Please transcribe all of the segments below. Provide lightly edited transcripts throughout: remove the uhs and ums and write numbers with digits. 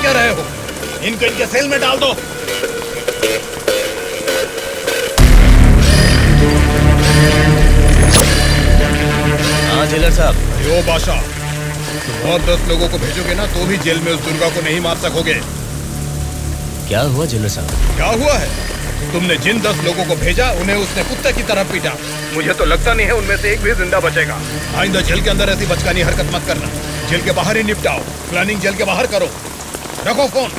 क्या रहे हो? इनको इनके सेल में डाल दो। हाँ जेलर साहब। यो बादशाह, तुम और 10 लोगों को भेजोगे ना तो भी जेल में उस दुर्गा को नहीं मार सकोगे। क्या हुआ जेलर साहब? क्या हुआ है? तुमने जिन 10 लोगों को भेजा उन्हें उसने कुत्ते की तरह पीटा। मुझे तो लगता नहीं है उनमें से एक भी जिंदा बचेगा। आइंदा जेल के अंदर ऐसी बचकानी हरकत मत करना। जेल के बाहर ही निपटाओ। प्लानिंग जेल के बाहर करो। रखो फोन।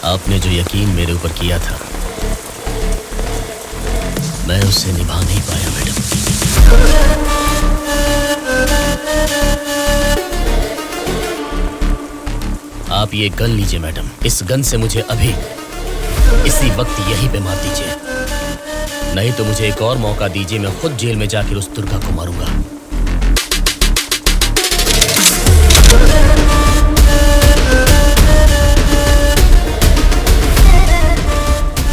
आपने जो यकीन मेरे ऊपर किया था मैं उससे निभा नहीं पाया मैडम। आप ये गन लीजिए मैडम। इस गन से मुझे अभी इसी वक्त यहीं पे मार दीजिए, नहीं तो मुझे एक और मौका दीजिए। मैं खुद जेल में जाकर उस दुर्गा को मारूंगा।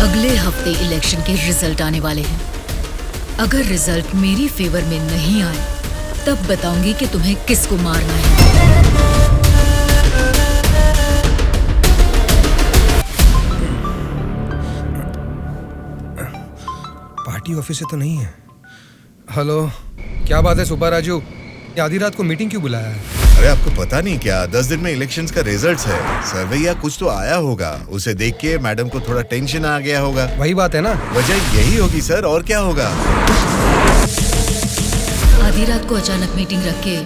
अगले हफ्ते इलेक्शन के रिजल्ट आने वाले हैं। अगर रिजल्ट मेरी फेवर में नहीं आए तब बताऊंगी कि तुम्हें किसको मारना है। पार्टी ऑफिस से तो नहीं है। हेलो, क्या बात है सुब्बा राजू? आधी रात को मीटिंग क्यों बुलाया है? अरे आपको पता नहीं क्या, 10 दिन में इलेक्शंस का रिजल्ट्स है। सर्वे या कुछ तो आया होगा, उसे देख के मैडम को थोड़ा टेंशन आ गया होगा। वही बात है ना? वजह यही होगी सर, और क्या होगा। आधी रात को अचानक मीटिंग रख के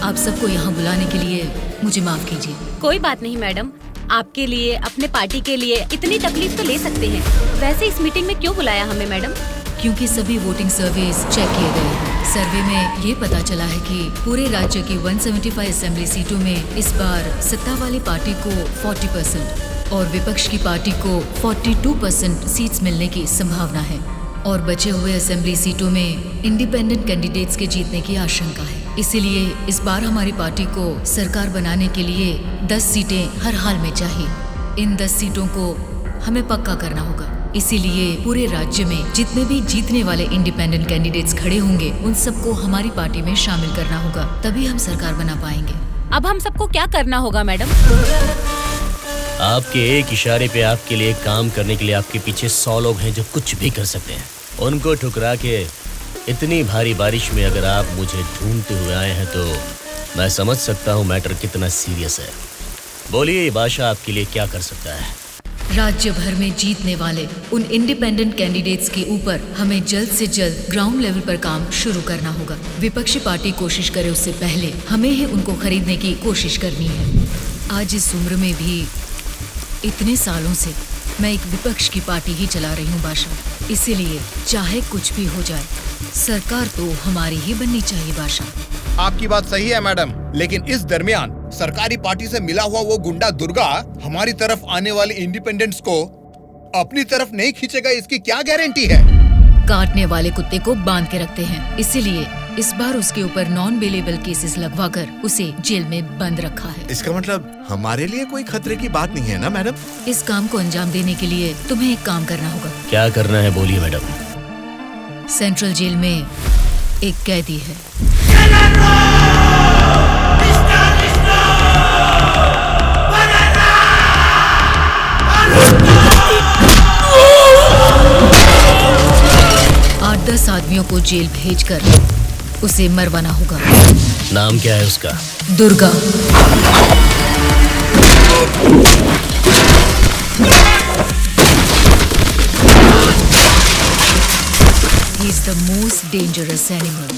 आप सबको यहाँ बुलाने के लिए मुझे माफ कीजिए। कोई बात नहीं मैडम, आपके लिए, अपने पार्टी के लिए इतनी तकलीफ तो ले सकते हैं। वैसे इस मीटिंग में क्यों बुलाया हमें मैडम? क्योंकि सभी वोटिंग सर्वेस चेक किए गए हैं। सर्वे में ये पता चला है कि पूरे राज्य की 175 असेंबली सीटों में इस बार सत्ता वाली पार्टी को 40% और विपक्ष की पार्टी को 42% सीट्स मिलने की संभावना है। और बचे हुए असेंबली सीटों में इंडिपेंडेंट कैंडिडेट्स के जीतने की आशंका है। इसीलिए इस बार हमारी पार्टी को सरकार बनाने के लिए 10 सीटें हर हाल में चाहिए। इन 10 सीटों को हमें पक्का करना होगा। इसीलिए पूरे राज्य में जितने भी जीतने वाले इंडिपेंडेंट कैंडिडेट्स खड़े होंगे उन सबको हमारी पार्टी में शामिल करना होगा, तभी हम सरकार बना पाएंगे। अब हम सबको क्या करना होगा मैडम? आपके एक इशारे पे आपके लिए काम करने के लिए आपके पीछे 100 लोग हैं जो कुछ भी कर सकते हैं। उनको ठुकरा के इतनी भारी बारिश में अगर आप मुझे ढूंढते हुए आए हैं तो मैं समझ सकता हूँ मैटर कितना सीरियस है। बोलिए बादशाह, आपके लिए क्या कर सकता है? राज्य भर में जीतने वाले उन इंडिपेंडेंट कैंडिडेट्स के ऊपर हमें जल्द से जल्द ग्राउंड लेवल पर काम शुरू करना होगा। विपक्षी पार्टी कोशिश करे उससे पहले हमें ही उनको खरीदने की कोशिश करनी है। आज इस उम्र में भी इतने सालों से मैं एक विपक्ष की पार्टी ही चला रही हूँ बादशाह। इसीलिए चाहे कुछ भी हो जाए सरकार तो हमारी ही बननी चाहिए बादशाह। आपकी बात सही है मैडम, लेकिन इस दरमियान सरकारी पार्टी से मिला हुआ वो गुंडा दुर्गा हमारी तरफ आने वाले इंडिपेंडेंट्स को अपनी तरफ नहीं खींचेगा, इसकी क्या गारंटी है? काटने वाले कुत्ते को बांध के रखते हैं, इसीलिए इस बार उसके ऊपर नॉन बेलेबल केसेस लगवाकर उसे जेल में बंद रखा है। इसका मतलब हमारे लिए कोई खतरे की बात नहीं है ना मैडम? इस काम को अंजाम देने के लिए तुम्हें एक काम करना होगा। क्या करना है बोलिए मैडम। सेंट्रल जेल में एक कैदी है। आठ 10 आदमियों को जेल भेजकर उसे मरवाना होगा। नाम क्या है उसका? Durga. He is the most dangerous animal.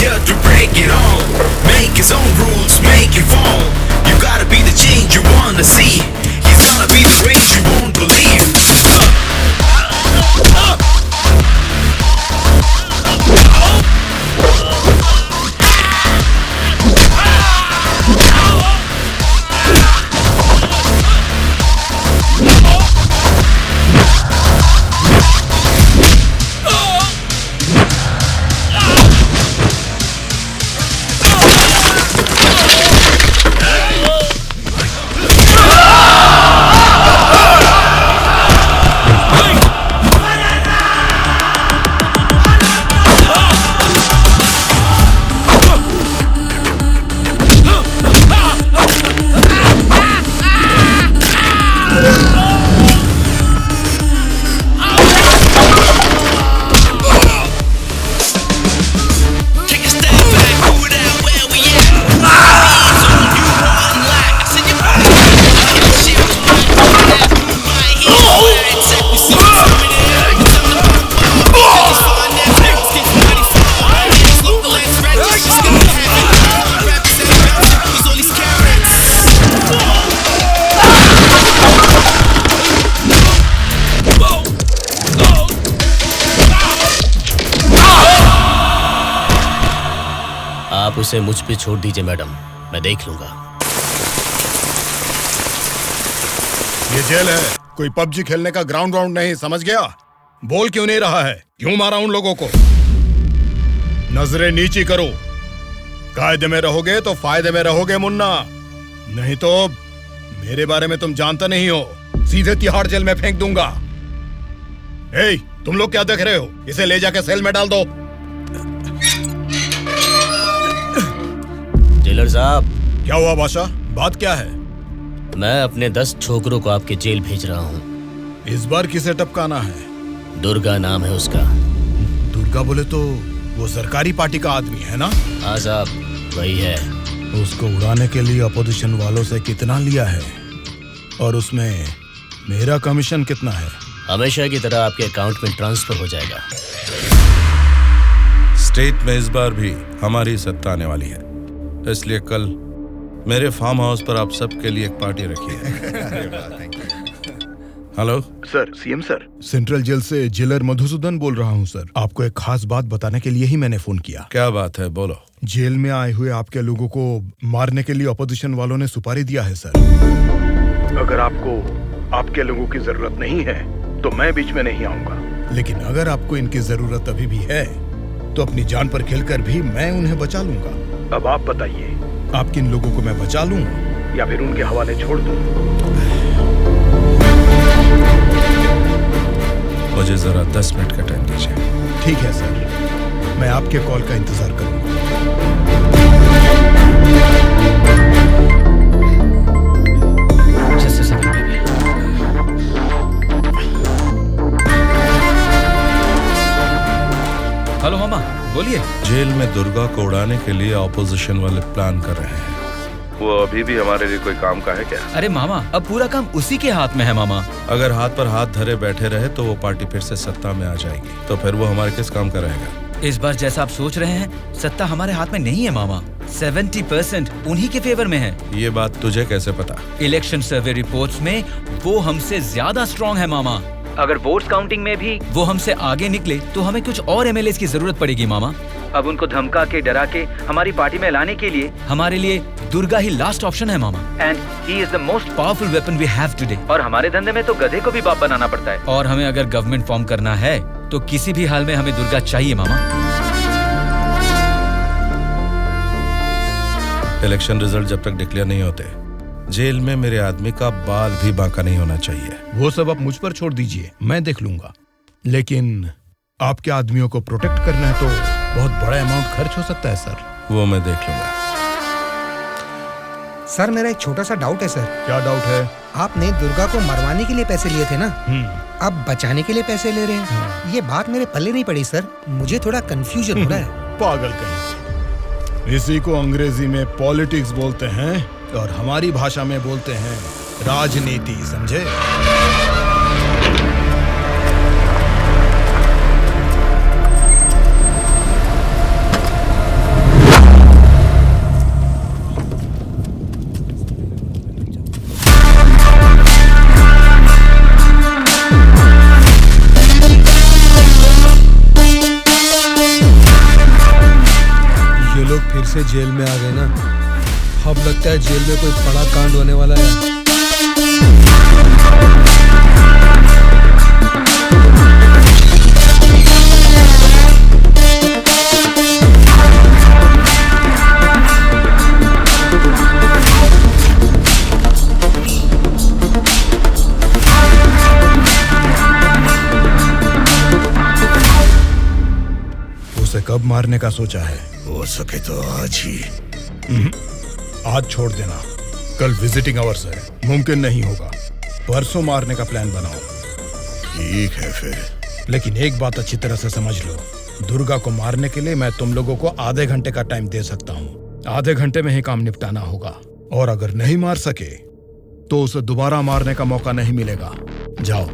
here to break it all. Make his own rules, make you fall. You gotta be the change you wanna see. He's gonna be the range you won't believe. आप उसे मुझ पे छोड़ दीजिए madam, मैं देख लूंगा। ये जेल है, कोई पबजी खेलने का ग्राउंड नहीं, समझ गया? बोल क्यों नहीं रहा है? क्यों मारा उन लोगों को? नजरें नीची करो। कायदे में रहोगे तो फायदे में रहोगे मुन्ना, नहीं तो मेरे बारे में तुम जानता नहीं हो, सीधे तिहाड़ जेल में फेंक दूंगा। ए, तुम लोग क्या देख रहे हो? इसे ले जाके सेल में डाल दो। जेलर साहब। क्या हुआ बादशाह? बात क्या है? मैं अपने 10 छोकरों को आपके जेल भेज रहा हूँ। इस बार किसे टपकाना है? दुर्गा नाम है उसका। दुर्गा बोले तो वो सरकारी पार्टी का आदमी है ना? हाँ साहब, वही है। उसको उड़ाने के लिए अपोजिशन वालों से कितना लिया है और उसमें मेरा कमीशन कितना है? हमेशा की तरह आपके अकाउंट में ट्रांसफर हो जाएगा। स्टेट में इस बार भी हमारी सत्ता आने वाली है, इसलिए कल मेरे फार्म हाउस पर आप सबके लिए एक पार्टी रखी है। Hello sir, CM sir. Central jail से जेलर मधुसूदन बोल रहा हूँ सर। आपको एक खास बात बताने के लिए ही मैंने फोन किया। क्या बात है, बोलो। जेल में आए हुए आपके लोगों को मारने के लिए अपोजिशन वालों ने सुपारी दिया है सर। अगर आपको आपके लोगों की जरूरत नहीं है तो मैं बीच में नहीं आऊंगा, लेकिन अगर आपको इनकी जरूरत अभी भी है तो अपनी जान पर खेलकर भी मैं उन्हें बचा लूंगा। अब आप बताइए, आप किन लोगों को मैं बचा लूं या फिर उनके हवाले छोड़ दूं? मुझे जरा 10 मिनट का टाइम दीजिए। ठीक है सर, मैं आपके कॉल का इंतजार करूंगा। हेलो मामा, बोलिए। जेल में दुर्गा को उड़ाने के लिए ऑपोजिशन वाले प्लान कर रहे हैं। वो अभी भी हमारे लिए कोई काम का है क्या? अरे मामा, अब पूरा काम उसी के हाथ में है मामा। अगर हाथ पर हाथ धरे बैठे रहे तो वो पार्टी फिर से सत्ता में आ जाएगी, तो फिर वो हमारे किस काम का रहेगा? इस बार जैसा आप सोच रहे हैं, सत्ता हमारे हाथ में नहीं है मामा। 70% उन्हीं के फेवर में है। ये बात तुझे कैसे पता? इलेक्शन सर्वे रिपोर्ट्स में वो हमसे ज्यादा स्ट्रॉन्ग है मामा। अगर वोट्स काउंटिंग में भी वो हमसे आगे निकले तो हमें कुछ और एमएलएस की जरूरत पड़ेगी मामा। अब उनको धमका के डरा के हमारी पार्टी में लाने के लिए हमारे लिए दुर्गा ही लास्ट ऑप्शन है मामा। And he is the most powerful weapon we have today. और हमारे धंधे में तो गधे को भी बाप बनाना पड़ता है। और हमें अगर गवर्नमेंट फॉर्म करना है तो किसी भी हाल में हमें दुर्गा चाहिए मामा। इलेक्शन रिजल्ट जब तक डिक्लेयर नहीं होते, जेल में मेरे आदमी का बाल भी बांका नहीं होना चाहिए। वो सब आप मुझ पर छोड़ दीजिए, मैं देख लूंगा। लेकिन आपके आदमियों को प्रोटेक्ट करना है तो बहुत बड़ा अमाउंट खर्च हो सकता है सर। वो मैं देख लूंगा। सर, मेरा एक छोटा सा डाउट है सर। क्या डाउट है? आपने दुर्गा को मरवाने के लिए पैसे लिए थे ना, अब बचाने के लिए पैसे ले रहे हैं। ये बात मेरे पल्ले नहीं पड़ी सर, मुझे थोड़ा कंफ्यूजन हो रहा है। पागल कहीं। इसी को अंग्रेजी में पॉलिटिक्स बोलते हैं और हमारी भाषा में बोलते हैं राजनीति, समझे? लोग फिर से जेल में आ गए ना। अब लगता है जेल में कोई बड़ा कांड होने वाला है। उसे कब मारने का सोचा है? हो सके तो आज ही। आज छोड़ देना, कल विजिटिंग आवर्स है, मुमकिन नहीं होगा। परसों मारने का प्लान बनाओ। ठीक है फिर। लेकिन एक बात अच्छी तरह से समझ लो, दुर्गा को मारने के लिए मैं तुम लोगों को आधे घंटे का टाइम दे सकता हूँ। आधे घंटे में ही काम निपटाना होगा, और अगर नहीं मार सके तो उसे दोबारा मारने का मौका नहीं मिलेगा। जाओ।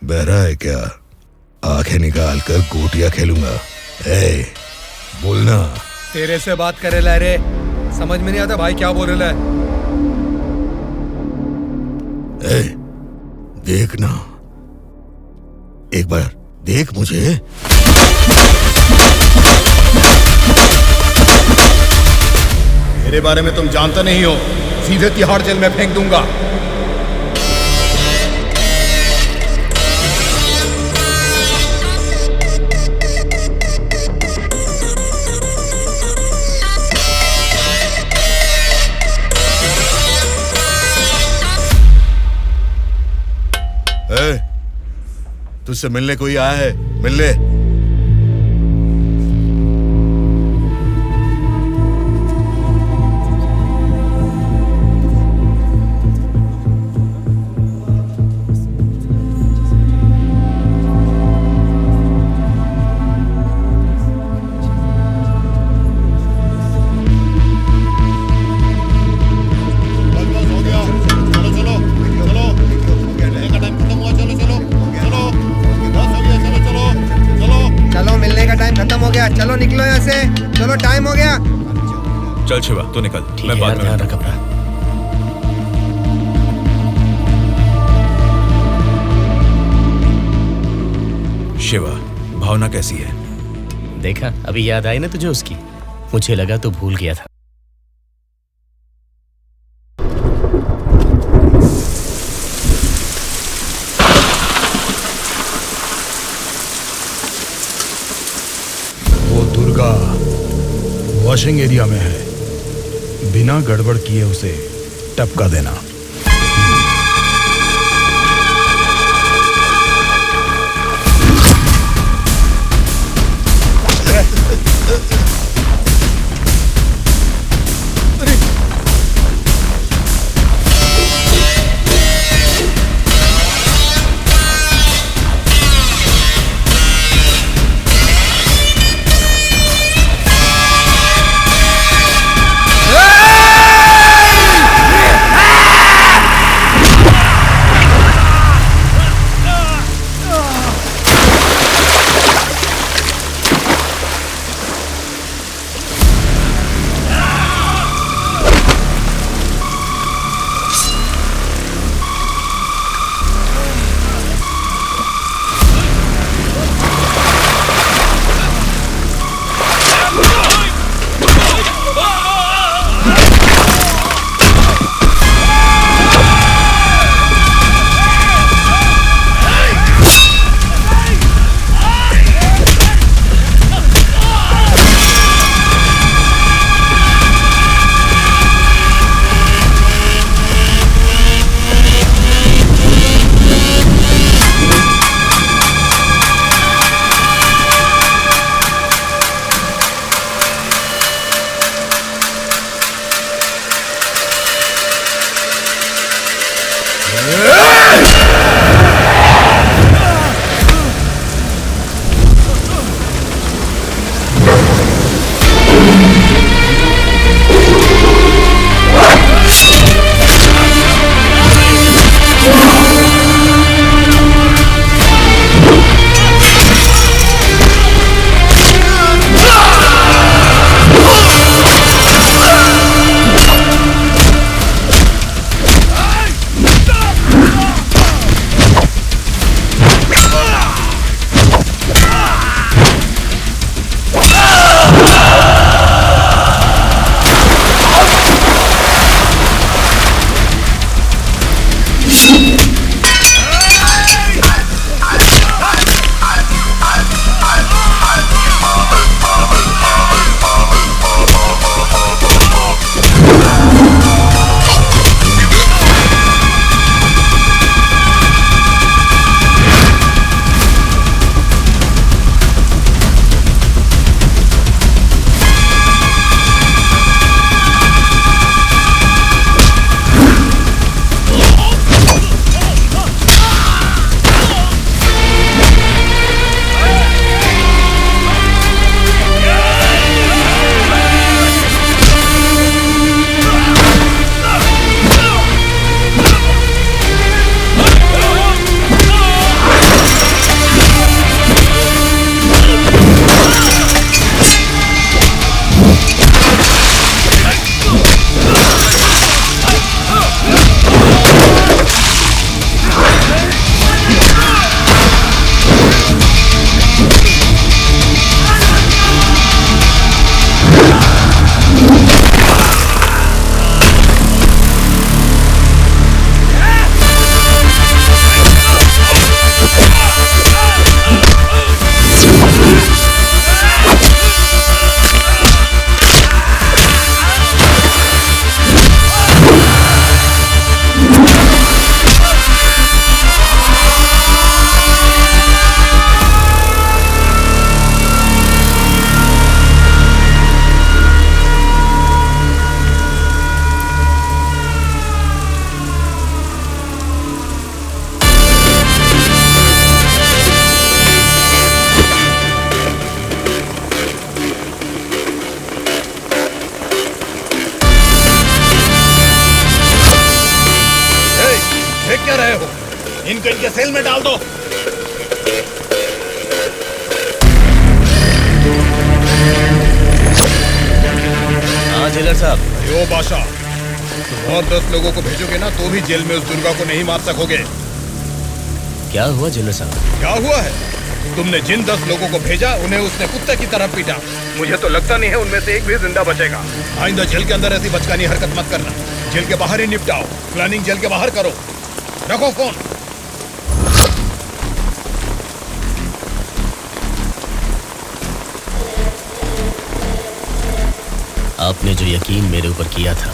बहरा है क्या? आंखें निकाल कर गोटियां खेलूंगा। बोलना। तेरे से बात करे ला रे, समझ में नहीं आता भाई क्या बोल रहा है। देखना, एक बार देख मुझे। मेरे बारे में तुम जानते नहीं हो, सीधे तिहाड़ जेल में फेंक दूंगा। तुझसे मिलने कोई आया है? मिलने। चलो निकलो यहाँ से, चलो टाइम हो गया। चल शिवा तू निकल, मैं बाद में ध्यान रख अपना। शिवा, भावना कैसी है? देखा, अभी याद आई ना तुझे उसकी? मुझे लगा तू भूल गया था। वॉशिंग एरिया में है, बिना गड़बड़ किए उसे टपका देना। क्या रहे हो? इनको इनके सेल में डाल दो। हाँ जेलर साहब। यो बादशाह, तुम और 10 लोगों को भेजोगे ना तो भी जेल में उस दुर्गा को नहीं मार सकोगे। क्या हुआ जेलर साहब? क्या हुआ है? तुमने जिन 10 लोगों को भेजा उन्हें उसने कुत्ते की तरह पीटा। मुझे तो लगता नहीं है उनमें से एक भी जिंदा बचेगा। आइंदा जेल के अंदर ऐसी बचकानी हरकत मत करना। जेल के बाहर ही निपटाओ। प्लानिंग जेल के बाहर करो। रखो फोन। आपने जो यकीन मेरे ऊपर किया था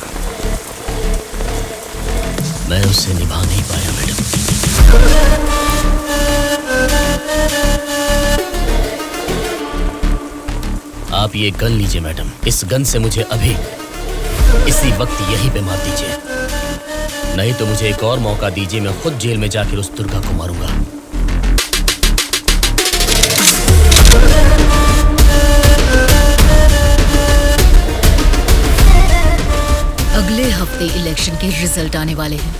मैं उससे निभा नहीं पाया मैडम। आप ये गन लीजिए मैडम। इस गन से मुझे अभी इसी वक्त यहीं पे मार दीजिए, नहीं तो मुझे एक और मौका दीजिए। मैं खुद जेल में जाकर उस दुर्गा को मारूंगा। अगले हफ्ते इलेक्शन के रिजल्ट आने वाले हैं।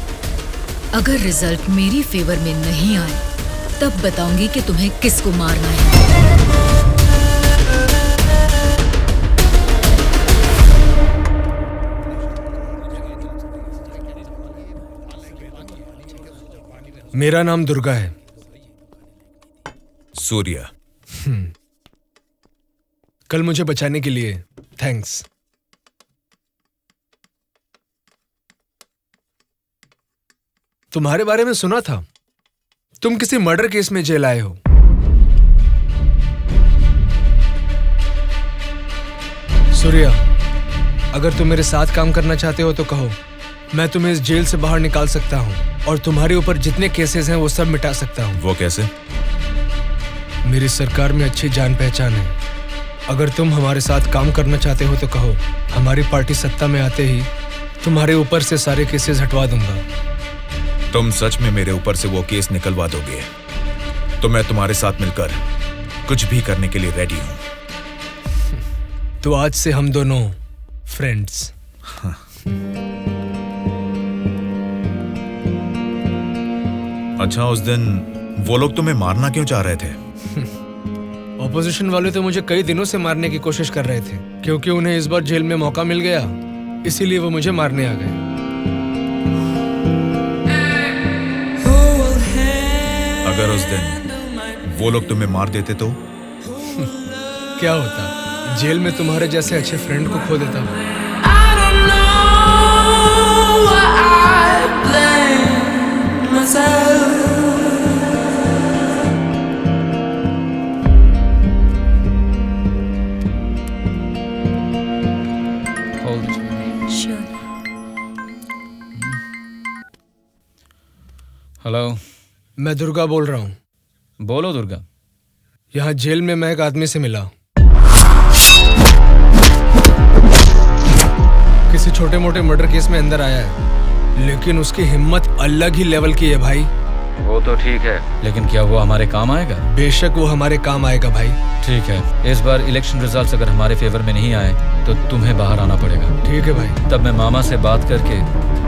अगर रिजल्ट मेरी फेवर में नहीं आए तब बताऊंगी कि तुम्हें किसको मारना है। मेरा नाम दुर्गा है। सूर्या। कल मुझे बचाने के लिए थैंक्स। तुम्हारे बारे में सुना था, तुम किसी मर्डर केस में जेल आए हो। सूर्या, अगर तुम मेरे साथ काम करना चाहते हो तो कहो, मैं तुम्हें इस जेल से बाहर निकाल सकता हूँ और तुम्हारे ऊपर जितने केसेस हैं वो सब मिटा सकता हूँ। वो कैसे? मेरी सरकार में अच्छी जान पहचान है। अगर तुम हमारे साथ काम करना चाहते हो तो कहो, हमारी पार्टी सत्ता में आते ही तुम्हारे ऊपर से सारे केसेस हटवा दूंगा। तुम सच में मेरे ऊपर से वो केस निकलवा दोगे तो मैं तुम्हारे साथ मिलकर कुछ भी करने के लिए रेडी हूं। तो आज से हम दोनों फ्रेंड्स। हाँ। अच्छा, उस दिन वो लोग तुम्हें मारना क्यों चाह रहे थे? ऑपोजिशन वाले तो मुझे कई दिनों से मारने की कोशिश कर रहे थे, क्योंकि उन्हें इस बार जेल में मौका मिल गया, इसीलिए वो मुझे मारने आ गए। अगर उस दिन वो लोग तुम्हें मार देते तो? क्या होता? जेल में तुम्हारे जैसे अच्छे फ्रेंड को खो देता। हेलो, मैं दुर्गा बोल रहा हूँ। बोलो दुर्गा। यहाँ जेल में मैं एक आदमी से मिला। किसी छोटे मोटे मर्डर केस में अंदर आया है, लेकिन उसकी हिम्मत अलग ही लेवल की है भाई। वो तो ठीक है, लेकिन क्या वो हमारे काम आएगा? बेशक वो हमारे काम आएगा भाई। ठीक है, इस बार इलेक्शन रिजल्ट्स अगर हमारे फेवर में नहीं आए तो तुम्हें बाहर आना पड़ेगा। ठीक है भाई। तब मैं मामा से बात करके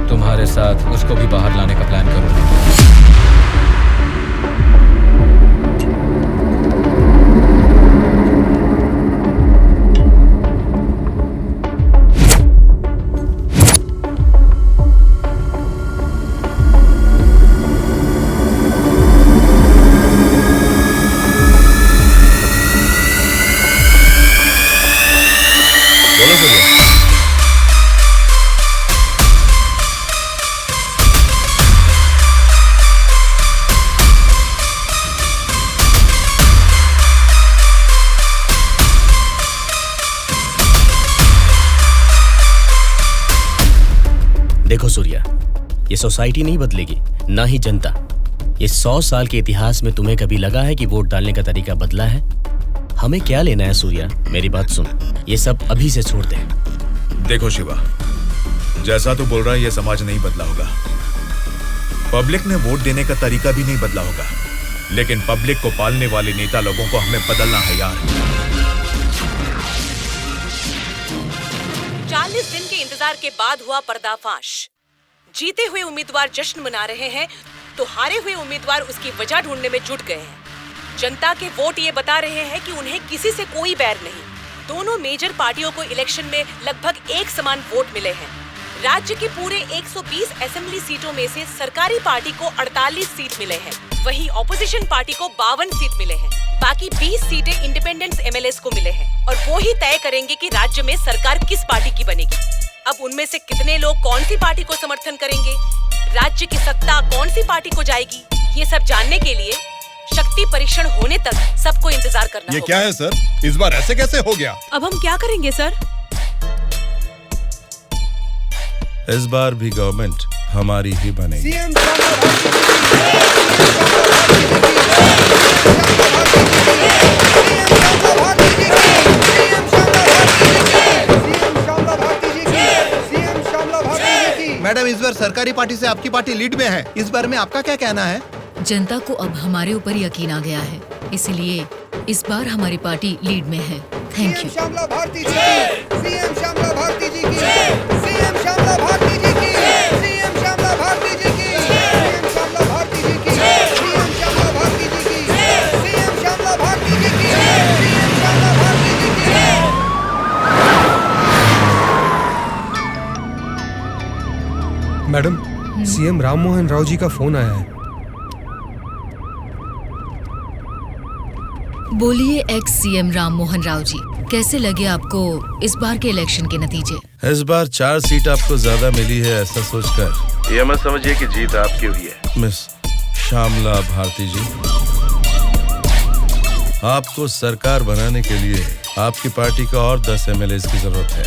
तुम्हारे साथ उसको भी बाहर लाने का प्लान करूँगा। देखो सूर्या, ये सोसाइटी नहीं बदलेगी, ना ही जनता। ये 100 साल के इतिहास में तुम्हें कभी लगा है कि वोट डालने का तरीका बदला है? हमें क्या लेना है सूर्या, मेरी बात सुन, ये सब अभी से छोड़ दे। देखो शिवा, जैसा तू बोल रहा है ये समाज नहीं बदला होगा, पब्लिक ने वोट देने का तरीका भी नहीं बदला होगा, लेकिन पब्लिक को पालने वाले नेता लोगों को हमें बदलना है यार। 40 दिन के इंतजार के बाद हुआ पर्दाफाश। जीते हुए उम्मीदवार जश्न मना रहे हैं तो हारे हुए उम्मीदवार उसकी वजह ढूंढने में जुट गए हैं। जनता के वोट ये बता रहे हैं कि उन्हें किसी से कोई बैर नहीं। दोनों मेजर पार्टियों को इलेक्शन में लगभग एक समान वोट मिले हैं। राज्य की पूरे 120 असेंबली सीटों में से सरकारी पार्टी को 48 सीट मिले हैं, वहीं ऑपोजिशन पार्टी को 52 सीट मिले हैं। बाकी 20 सीटें इंडिपेंडेंट एमएलएस को मिले हैं और वो ही तय करेंगे कि राज्य में सरकार किस पार्टी की बनेगी। अब उनमें से कितने लोग कौन सी पार्टी को समर्थन करेंगे, राज्य की सत्ता कौन सी पार्टी को जाएगी, ये सब जानने के लिए शक्ति परीक्षण होने तक सबको इंतजार करना ये होगा। क्या है सर, इस बार ऐसे कैसे हो गया? अब हम क्या करेंगे सर? इस बार भी गवर्नमेंट हमारी ही बनेगी। मैडम, इस बार सरकारी पार्टी से आपकी पार्टी लीड में है, इस बारे में आपका क्या कहना है? जनता को अब हमारे ऊपर यकीन आ गया है, इसलिए इस बार हमारी पार्टी लीड में है। Thank you. श्यामला भारती जी की, सीएम श्यामला भारती जी की, सीएम श्यामला भारती जी की, सीएम श्यामला भारती जी की, सीएम श्यामला भारती जी की, सीएम श्यामला भारती जी की, सीएम श्यामला भारती जी की, सीएम श्यामला भारती जी की। मैडम, सीएम राम मोहन राव जी का फोन आया है। बोलिए एक्स सीएम राम मोहन राव जी, कैसे लगे आपको इस बार के इलेक्शन के नतीजे? इस बार 4 सीट आपको ज्यादा मिली है, ऐसा सोचकर ये मत समझिए कि जीत आपकी हुई है। मिस श्यामला भारती जी, आपको सरकार बनाने के लिए आपकी पार्टी का और 10 एमएलएस की जरूरत है।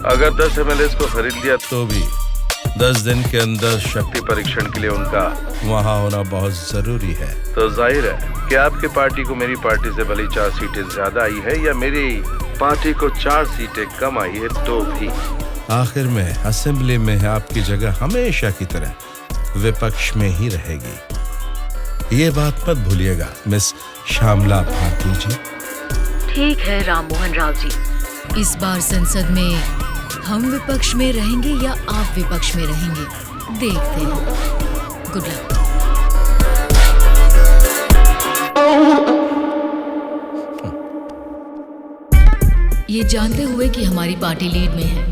अगर 10 एमएलएस को खरीद लिया तो भी 10 दिन के अंदर शक्ति परीक्षण के लिए उनका वहाँ होना बहुत जरूरी है। तो जाहिर है कि आपकी पार्टी को मेरी पार्टी से भले 4 सीटें ज्यादा आई है या मेरी पार्टी को 4 सीटें कम आई है, तो भी आखिर में असेंबली में आपकी जगह हमेशा की तरह विपक्ष में ही रहेगी। ये बात मत भूलिएगा मिस श्यामला भारती जी। ठीक है राम मोहन राव जी, इस बार संसद में हम विपक्ष में रहेंगे या आप विपक्ष में रहेंगे, देखते हैं। Good luck. ये जानते हुए कि हमारी पार्टी लीड में है,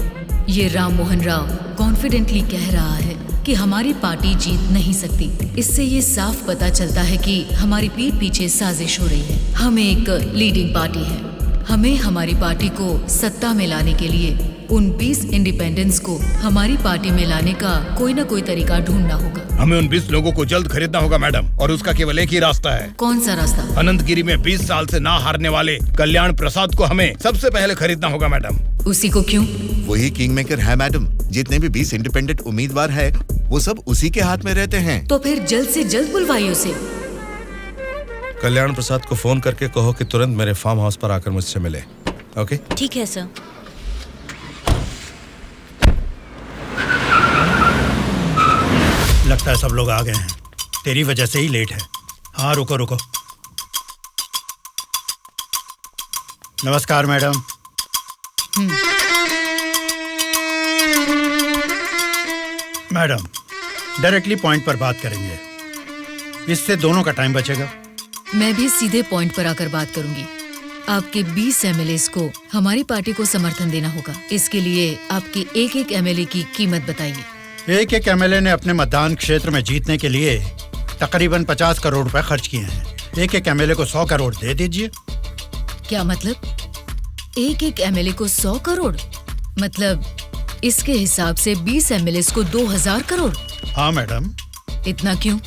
ये राम मोहन राव कॉन्फिडेंटली कह रहा है कि हमारी पार्टी जीत नहीं सकती। इससे ये साफ पता चलता है कि हमारी पीठ पीछे साजिश हो रही है। हम एक लीडिंग पार्टी है, हमें हमारी पार्टी को सत्ता में लाने के लिए उन 20 इंडिपेंडेंस को हमारी पार्टी में लाने का कोई ना कोई तरीका ढूंढना होगा। हमें उन 20 लोगों को जल्द खरीदना होगा मैडम, और उसका केवल एक ही रास्ता है। कौन सा रास्ता? अनंतगिरी में 20 साल से ना हारने वाले कल्याण प्रसाद को हमें सबसे पहले खरीदना होगा मैडम। उसी को क्यों? वही किंग मेकर है मैडम। जितने भी 20 इंडिपेंडेंट उम्मीदवार है वो सब उसी के हाथ में रहते हैं। तो फिर जल्द से जल्द बुलवाइए उसे। कल्याण प्रसाद को फोन करके कहो कि तुरंत मेरे फार्म हाउस पर आकर मुझसे मिले। ओके? ठीक है सर। लगता है सब लोग आ गए हैं। तेरी वजह से ही लेट है। हाँ रुको रुको। नमस्कार मैडम। मैडम डायरेक्टली पॉइंट पर बात करेंगे, इससे दोनों का टाइम बचेगा। मैं भी सीधे पॉइंट पर आकर बात करूंगी। आपके 20 एमएलएस को हमारी पार्टी को समर्थन देना होगा। इसके लिए आपके एक एक एमएलए की कीमत बताइए। एक एक एमएलए ने अपने मतदान क्षेत्र में जीतने के लिए तकरीबन 50 करोड़ रुपए खर्च किए हैं। एक एक एमएलए को 100 करोड़ दे दीजिए। क्या मतलब? एक एक एमएलए को 100 करोड़? मतलब इसके हिसाब से 20 एमएलएस को 2000 करोड़? हाँ मैडम। इतना क्यों?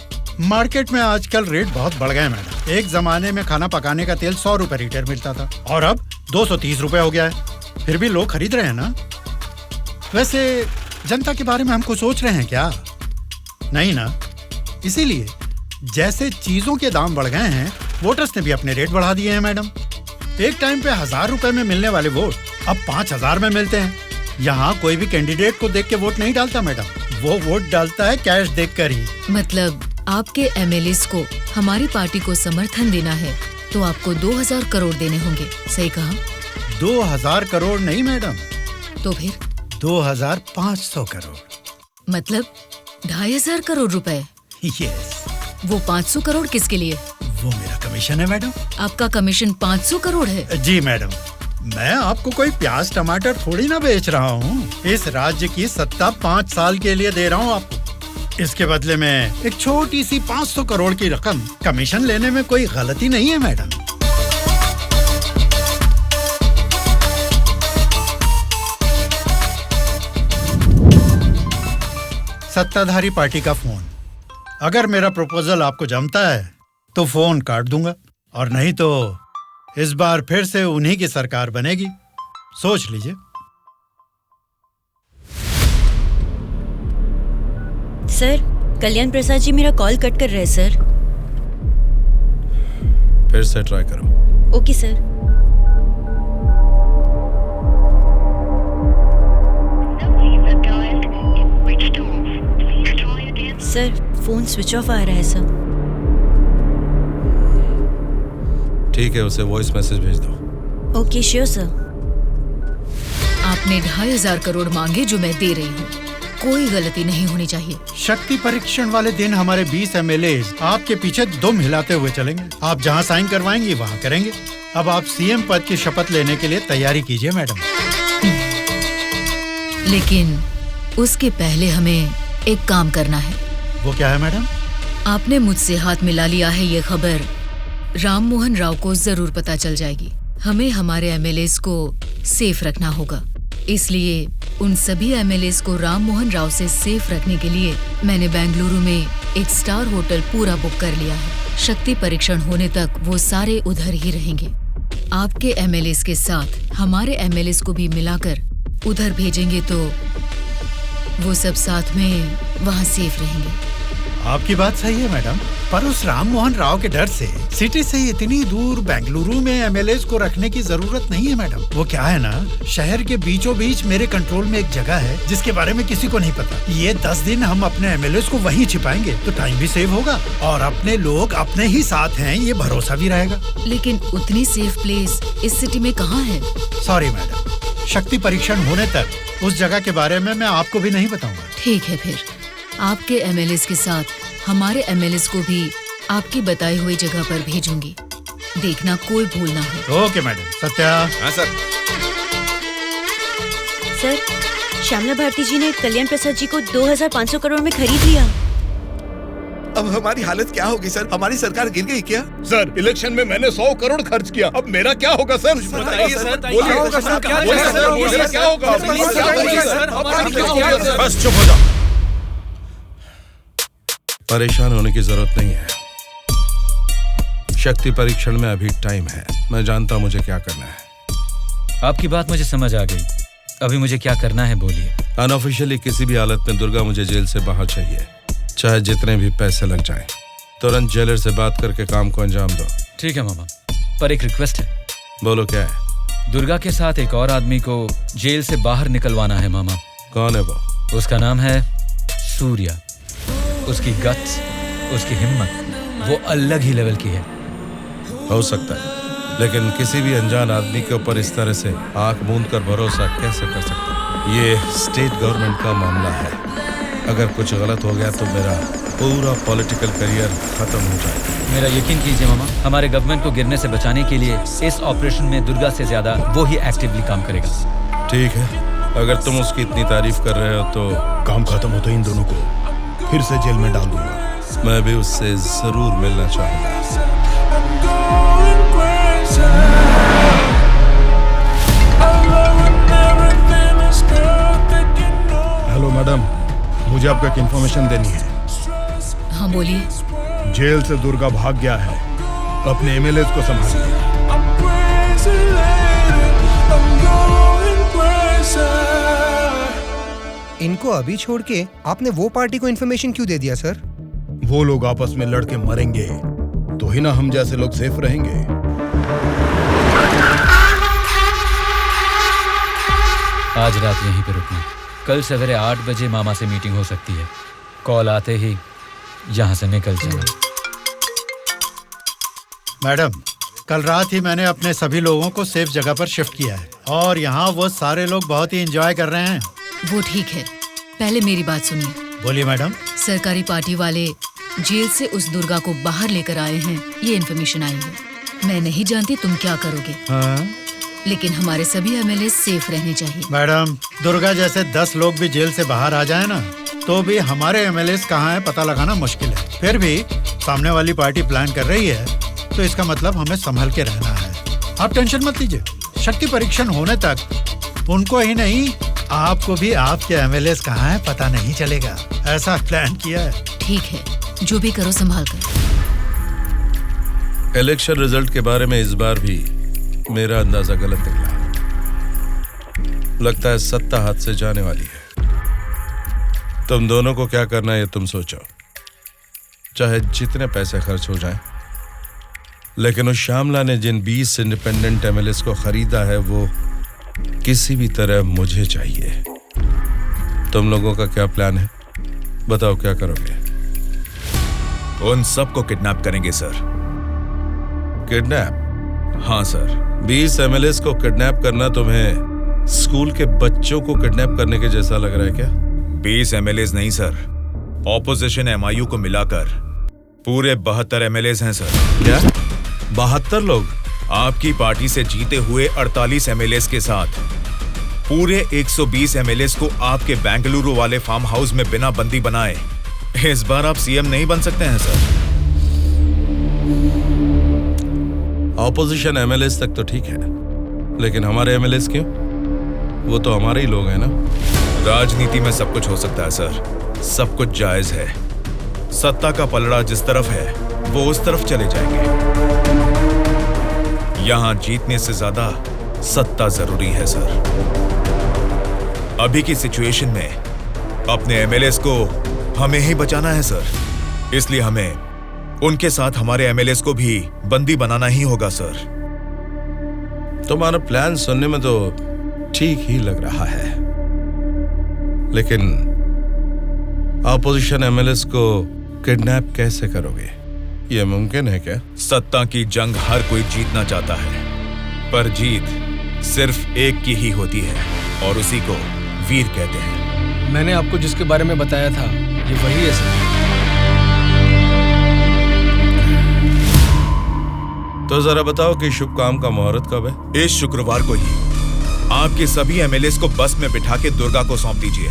मार्केट में आजकल रेट बहुत बढ़ गए मैडम। एक जमाने में खाना पकाने का तेल 100 रुपए लीटर मिलता था और अब 230 रुपए हो गया है। फिर भी लोग खरीद रहे हैं ना। वैसे जनता के बारे में हम कुछ सोच रहे हैं क्या? नहीं ना। इसीलिए जैसे चीजों के दाम बढ़ गए हैं, वोटर्स ने भी अपने रेट बढ़ा दिए हैं मैडम। एक टाइम पे 1000 रुपए में मिलने वाले वोट अब 5000 में मिलते हैं। यहाँ कोई भी कैंडिडेट को देख के वोट नहीं डालता मैडम, वो वोट डालता है कैश देखकर ही। मतलब आपके एमएलएस को हमारी पार्टी को समर्थन देना है तो आपको 2000 करोड़ देने होंगे। सही कहा? 2000 करोड़ नहीं मैडम। तो फिर? 2500 करोड़। मतलब 2500 करोड़ रुपए? यस। वो 500 करोड़ किसके लिए? वो मेरा कमीशन है मैडम। आपका कमीशन 500 करोड़ है? जी मैडम। मैं आपको कोई प्याज टमाटर थोड़ी ना बेच रहा हूँ। इस राज्य की सत्ता 5 साल के लिए दे रहा हूँ आपको। इसके बदले में एक छोटी सी 500 करोड़ की रकम कमीशन लेने में कोई गलती नहीं है मैडम। सत्ताधारी पार्टी का फोन। अगर मेरा प्रपोजल आपको जमता है तो फोन काट दूंगा, और नहीं तो इस बार फिर से उन्हीं की सरकार बनेगी। सोच लीजिए। सर, कल्याण प्रसाद जी मेरा कॉल कट कर रहे हैं सर। फिर से ट्राई करो। Okay sir. Sir, phone switch off आ रहा है सर। ठीक है, उसे वॉइस मैसेज भेज दो। Okay sure sir. आपने 2500 करोड़ मांगे जो मैं दे रही हूँ। कोई गलती नहीं होनी चाहिए। शक्ति परीक्षण वाले दिन हमारे 20 एमएलए आपके पीछे दुम हिलाते हुए चलेंगे। आप जहाँ साइन करवाएंगी वहाँ करेंगे। अब आप सीएम पद की शपथ लेने के लिए तैयारी कीजिए मैडम। लेकिन उसके पहले हमें एक काम करना है। वो क्या है मैडम? आपने मुझसे हाथ मिला लिया है, ये खबर राम मोहन राव को जरूर पता चल जाएगी। हमें हमारे एमएलएस को सेफ रखना होगा। इसलिए उन सभी एमएलएस को राम मोहन राव से सेफ रखने के लिए मैंने बेंगलुरु में एक स्टार होटल पूरा बुक कर लिया है। शक्ति परीक्षण होने तक वो सारे उधर ही रहेंगे। आपके एमएलएस के साथ हमारे एमएलएस को भी मिलाकर उधर भेजेंगे तो वो सब साथ में वहाँ सेफ रहेंगे। आपकी बात सही है मैडम, पर उस राम मोहन राव के डर से सिटी से इतनी दूर बेंगलुरु में एमएलएस को रखने की जरूरत नहीं है मैडम। वो क्या है ना, शहर के बीचों बीच मेरे कंट्रोल में एक जगह है जिसके बारे में किसी को नहीं पता। ये 10 दिन हम अपने एमएलएस को वहीं छिपाएंगे तो टाइम भी सेव होगा और अपने लोग अपने ही साथ हैं ये भरोसा भी रहेगा। लेकिन उतनी सेफ प्लेस इस सिटी में कहाँ है? सॉरी मैडम, शक्ति परीक्षण होने तक उस जगह के बारे में मैं आपको भी नहीं बताऊंगा। ठीक है, फिर आपके एमएलएस के साथ हमारे एमएलएस को भी आपकी बताई हुई जगह पर भेजूंगी। देखना कोई भूल ना हो। Okay madam. सत्या। हाँ सर। सर, श्यामला भारती जी ने कल्याण प्रसाद जी को 2500 करोड़ में खरीद लिया। अब हमारी हालत क्या होगी सर? हमारी सरकार गिर गई क्या? सर, इलेक्शन में मैंने 100 करोड़ खर्च किया। अब मेरा क्या होगा सर? बताइए सर। क्या होगा? बस चुप हो जाओ। परेशान होने की जरूरत नहीं है। शक्ति परीक्षण में अभी टाइम है। मैं जानता हूं मुझे क्या करना है। आपकी बात मुझे समझ आ गई। अभी मुझे क्या करना है बोलिए। अनऑफिशियली किसी भी हालत में दुर्गा मुझे जेल से बाहर चाहिए, चाहे जितने भी पैसे लग जाएं। तुरंत जेलर से बात करके काम को अंजाम दो। ठीक है मामा, पर एक रिक्वेस्ट है। बोलो क्या है? दुर्गा के साथ एक और आदमी को जेल से बाहर निकलवाना है मामा। कौन है वो? उसका नाम है सूर्या। उसकी गट्स, उसकी हिम्मत, वो अलग ही लेवल की है। हो सकता है, लेकिन किसी भी अनजान आदमी के ऊपर इस तरह से आंख मूंद कर भरोसा कैसे कर सकता है? ये स्टेट गवर्नमेंट का मामला है। अगर कुछ गलत हो गया तो मेरा पूरा पॉलिटिकल करियर खत्म हो जाएगा। मेरा यकीन कीजिए मामा, हमारे गवर्नमेंट को गिरने से बचाने के लिए इस ऑपरेशन में दुर्गा से ज्यादा वो ही एक्टिवली काम करेगा। ठीक है, अगर तुम उसकी इतनी तारीफ कर रहे हो तो काम खत्म हो तो इन दोनों को फिर से जेल में डाल दूंगा। मैं भी उससे जरूर मिलना चाहूंगा। हेलो मैडम, मुझे आपको एक इन्फॉर्मेशन देनी है। हाँ बोलिए। जेल से दुर्गा भाग गया है, अपने एमएलए को संभालिए। इनको अभी छोड़ के आपने वो पार्टी को इन्फॉर्मेशन क्यों दे दिया सर? वो लोग आपस में लड़के मरेंगे तो ही ना हम जैसे लोग सेफ रहेंगे। आज रात यहीं पे रुकना, कल सवेरे 8 बजे मामा से मीटिंग हो सकती है। कॉल आते ही यहाँ से निकल जाना। मैडम, कल रात ही मैंने अपने सभी लोगों को सेफ जगह पर शिफ्ट किया है और यहाँ वो सारे लोग बहुत ही एंजॉय कर रहे हैं। वो ठीक है, पहले मेरी बात सुनिए। बोलिए मैडम। सरकारी पार्टी वाले जेल से उस दुर्गा को बाहर लेकर आए हैं, ये इन्फॉर्मेशन आई है। मैं नहीं जानती तुम क्या करोगे। हाँ? लेकिन हमारे सभी एमएलए सेफ रहने चाहिए। मैडम, दुर्गा जैसे 10 लोग भी जेल से बाहर आ जाए ना, तो भी हमारे एमएलए कहाँ है पता लगाना मुश्किल है। फिर भी सामने वाली पार्टी प्लान कर रही है तो इसका मतलब हमें संभल के रहना है। आप टेंशन मत लीजिए, शक्ति परीक्षण होने तक उनको ही नहीं, आपको भी आपके एमएलए कहाँ है पता नहीं चलेगा। ऐसा प्लान किया है। ठीक है, जो भी करो संभाल कर। इलेक्शन रिजल्ट के बारे में इस बार भी मेरा अंदाजा गलत निकला। लगता है सत्ता हाथ से जाने वाली है। तुम दोनों को क्या करना है ये तुम सोचो, चाहे जितने पैसे खर्च हो जाएं। लेकिन उस श्यामला ने जिन 20 इंडिपेंडेंट एमएलए को खरीदा है वो किसी भी तरह मुझे चाहिए। तुम लोगों का क्या प्लान है, बताओ क्या करोगे? उन सबको किडनैप करेंगे सर। किडनैप? हाँ सर। 20 एमएलए को किडनैप करना तुम्हें स्कूल के बच्चों को किडनैप करने के जैसा लग रहा है क्या? 20 एमएलए नहीं सर, ऑपोजिशन एमआईयू को मिलाकर पूरे 72 एमएलए हैं सर। क्या 72 लोग? आपकी पार्टी से जीते हुए 48 एमएलए के साथ पूरे 120 एमएलए को आपके बेंगलुरु वाले फार्म हाउस में बिना बंदी बनाए इस बार आप सीएम नहीं बन सकते हैं सर। ऑपोजिशन एमएलए तक तो ठीक है, लेकिन हमारे एमएलए क्यों? वो तो हमारे ही लोग हैं ना। राजनीति में सब कुछ हो सकता है सर, सब कुछ जायज है। सत्ता का पलड़ा जिस तरफ है वो उस तरफ चले जाएंगे। यहां जीतने से ज्यादा सत्ता जरूरी है सर। अभी की सिचुएशन में अपने एमएलएस को हमें ही बचाना है सर, इसलिए हमें उनके साथ हमारे एमएलएस को भी बंदी बनाना ही होगा सर। तुम्हारा प्लान सुनने में तो ठीक ही लग रहा है, लेकिन ऑपोजिशन एमएलएस को किडनैप कैसे करोगे? यह मुमकिन है क्या? सत्ता की जंग हर कोई जीतना चाहता है, पर जीत सिर्फ एक की ही होती है और उसी को वीर कहते हैं। मैंने आपको जिसके बारे में बताया था ये वही है सर। तो जरा बताओ कि शुभ काम का मुहूर्त कब है? इस शुक्रवार को ही आपके सभी एमएलए को बस में बिठा के दुर्गा को सौंप दीजिए।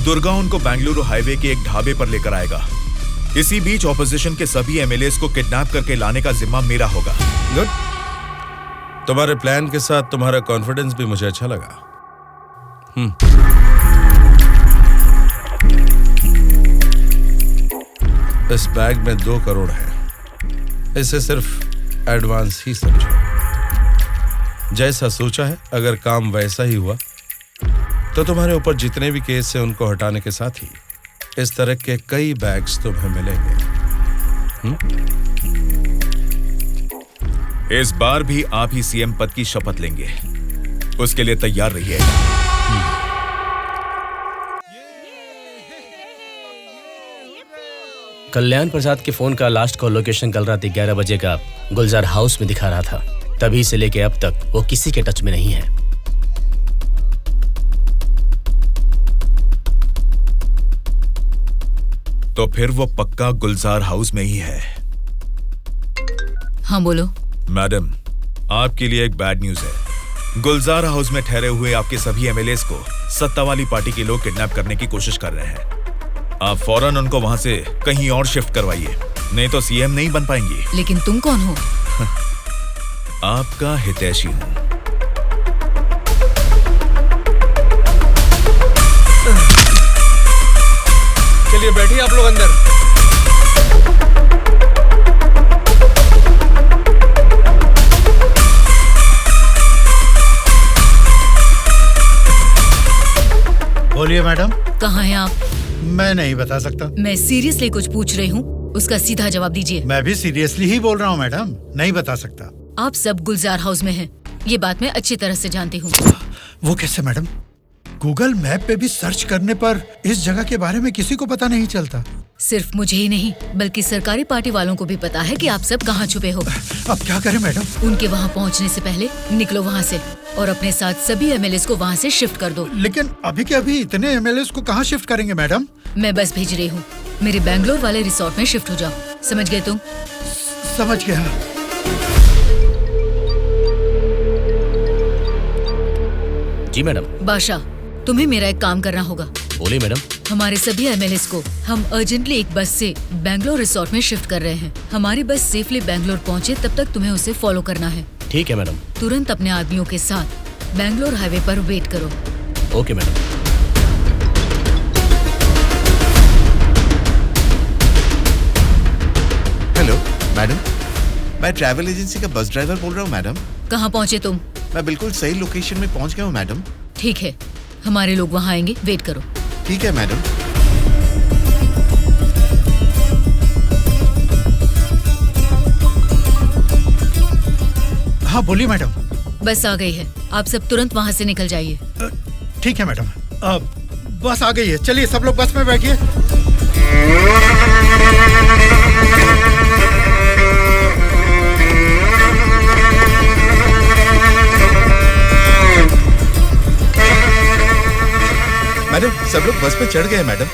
दुर्गा उनको बेंगलुरु हाईवे के एक ढाबे पर लेकर आएगा। इसी बीच ऑपोजिशन के सभी एमएलए को किडनैप करके लाने का जिम्मा मेरा होगा। गुड। तुम्हारे प्लान के साथ तुम्हारा कॉन्फिडेंस भी मुझे अच्छा लगा। इस बैग में 2 करोड़ है, इसे सिर्फ एडवांस ही समझो। जैसा सोचा है, अगर काम वैसा ही हुआ तो तुम्हारे ऊपर जितने भी केस हैं उनको हटाने के साथ ही इस तरह के कई बैग्स तुम्हें मिलेंगे। इस बार भी आप ही सीएम पद की शपथ लेंगे, उसके लिए तैयार रहिए। कल्याण प्रसाद के फोन का लास्ट कॉल लोकेशन कल रात 11 बजे का गुलजार हाउस में दिखा रहा था। तभी से लेके अब तक वो किसी के टच में नहीं है। तो फिर वो पक्का गुलजार हाउस में ही है। हाँ बोलो। मैडम, आपके लिए एक बैड न्यूज है। गुलजार हाउस में ठहरे हुए आपके सभी एमएलएस को सत्ता वाली पार्टी के लोग किडनैप करने की कोशिश कर रहे हैं। आप फौरन उनको वहां से कहीं और शिफ्ट करवाइए, नहीं तो सीएम नहीं बन पाएंगी। लेकिन तुम कौन हो? आपका हितैषी हूं। चलिए बैठिए आप लोग अंदर। बोलिए मैडम। कहाँ हैं आप? मैं नहीं बता सकता। मैं सीरियसली कुछ पूछ रही हूँ, उसका सीधा जवाब दीजिए। मैं भी सीरियसली ही बोल रहा हूँ मैडम, नहीं बता सकता। आप सब गुलजार हाउस में हैं, ये बात मैं अच्छी तरह से जानती हूँ। वो कैसे मैडम? गूगल मैप पे भी सर्च करने पर इस जगह के बारे में किसी को पता नहीं चलता। सिर्फ मुझे ही नहीं बल्कि सरकारी पार्टी वालों को भी पता है कि आप सब कहाँ छुपे हो। अब क्या करें मैडम? उनके वहाँ पहुँचने से पहले निकलो वहाँ से और अपने साथ सभी एमएलएस को वहाँ से शिफ्ट कर दो। लेकिन अभी के अभी इतने एमएलएस को कहाँ शिफ्ट करेंगे मैडम? मैं बस भेज रही हूँ, मेरे बैंगलोर वाले रिसोर्ट में शिफ्ट हो जाओ। समझ गए तुम? समझ गया। जी मैडम। बादशाह, तुम्हें मेरा एक काम करना होगा। बोलिए मैडम। हमारे सभी एमएलएस को हम अर्जेंटली एक बस से बैंगलोर रिसोर्ट में शिफ्ट कर रहे हैं। हमारी बस सेफली बैंगलोर पहुंचे तब तक तुम्हें उसे फॉलो करना है। ठीक है मैडम। तुरंत अपने आदमियों के साथ बैंगलोर हाईवे पर वेट करो। Okay madam. हेलो मैडम, मैं ट्रैवल एजेंसी का बस ड्राइवर बोल रहा हूँ मैडम। कहाँ पहुँचे तुम? मैं बिल्कुल सही लोकेशन में पहुँच गया हूँ मैडम। ठीक है, हमारे लोग वहाँ आएंगे, वेट करो। ठीक है मैडम। हाँ बोलिए मैडम। बस आ गई है, आप सब तुरंत वहाँ से निकल जाइए। ठीक है मैडम। बस आ गई है, चलिए सब लोग बस में बैठिए। मैडम, सब लोग बस पे चढ़ गए मैडम।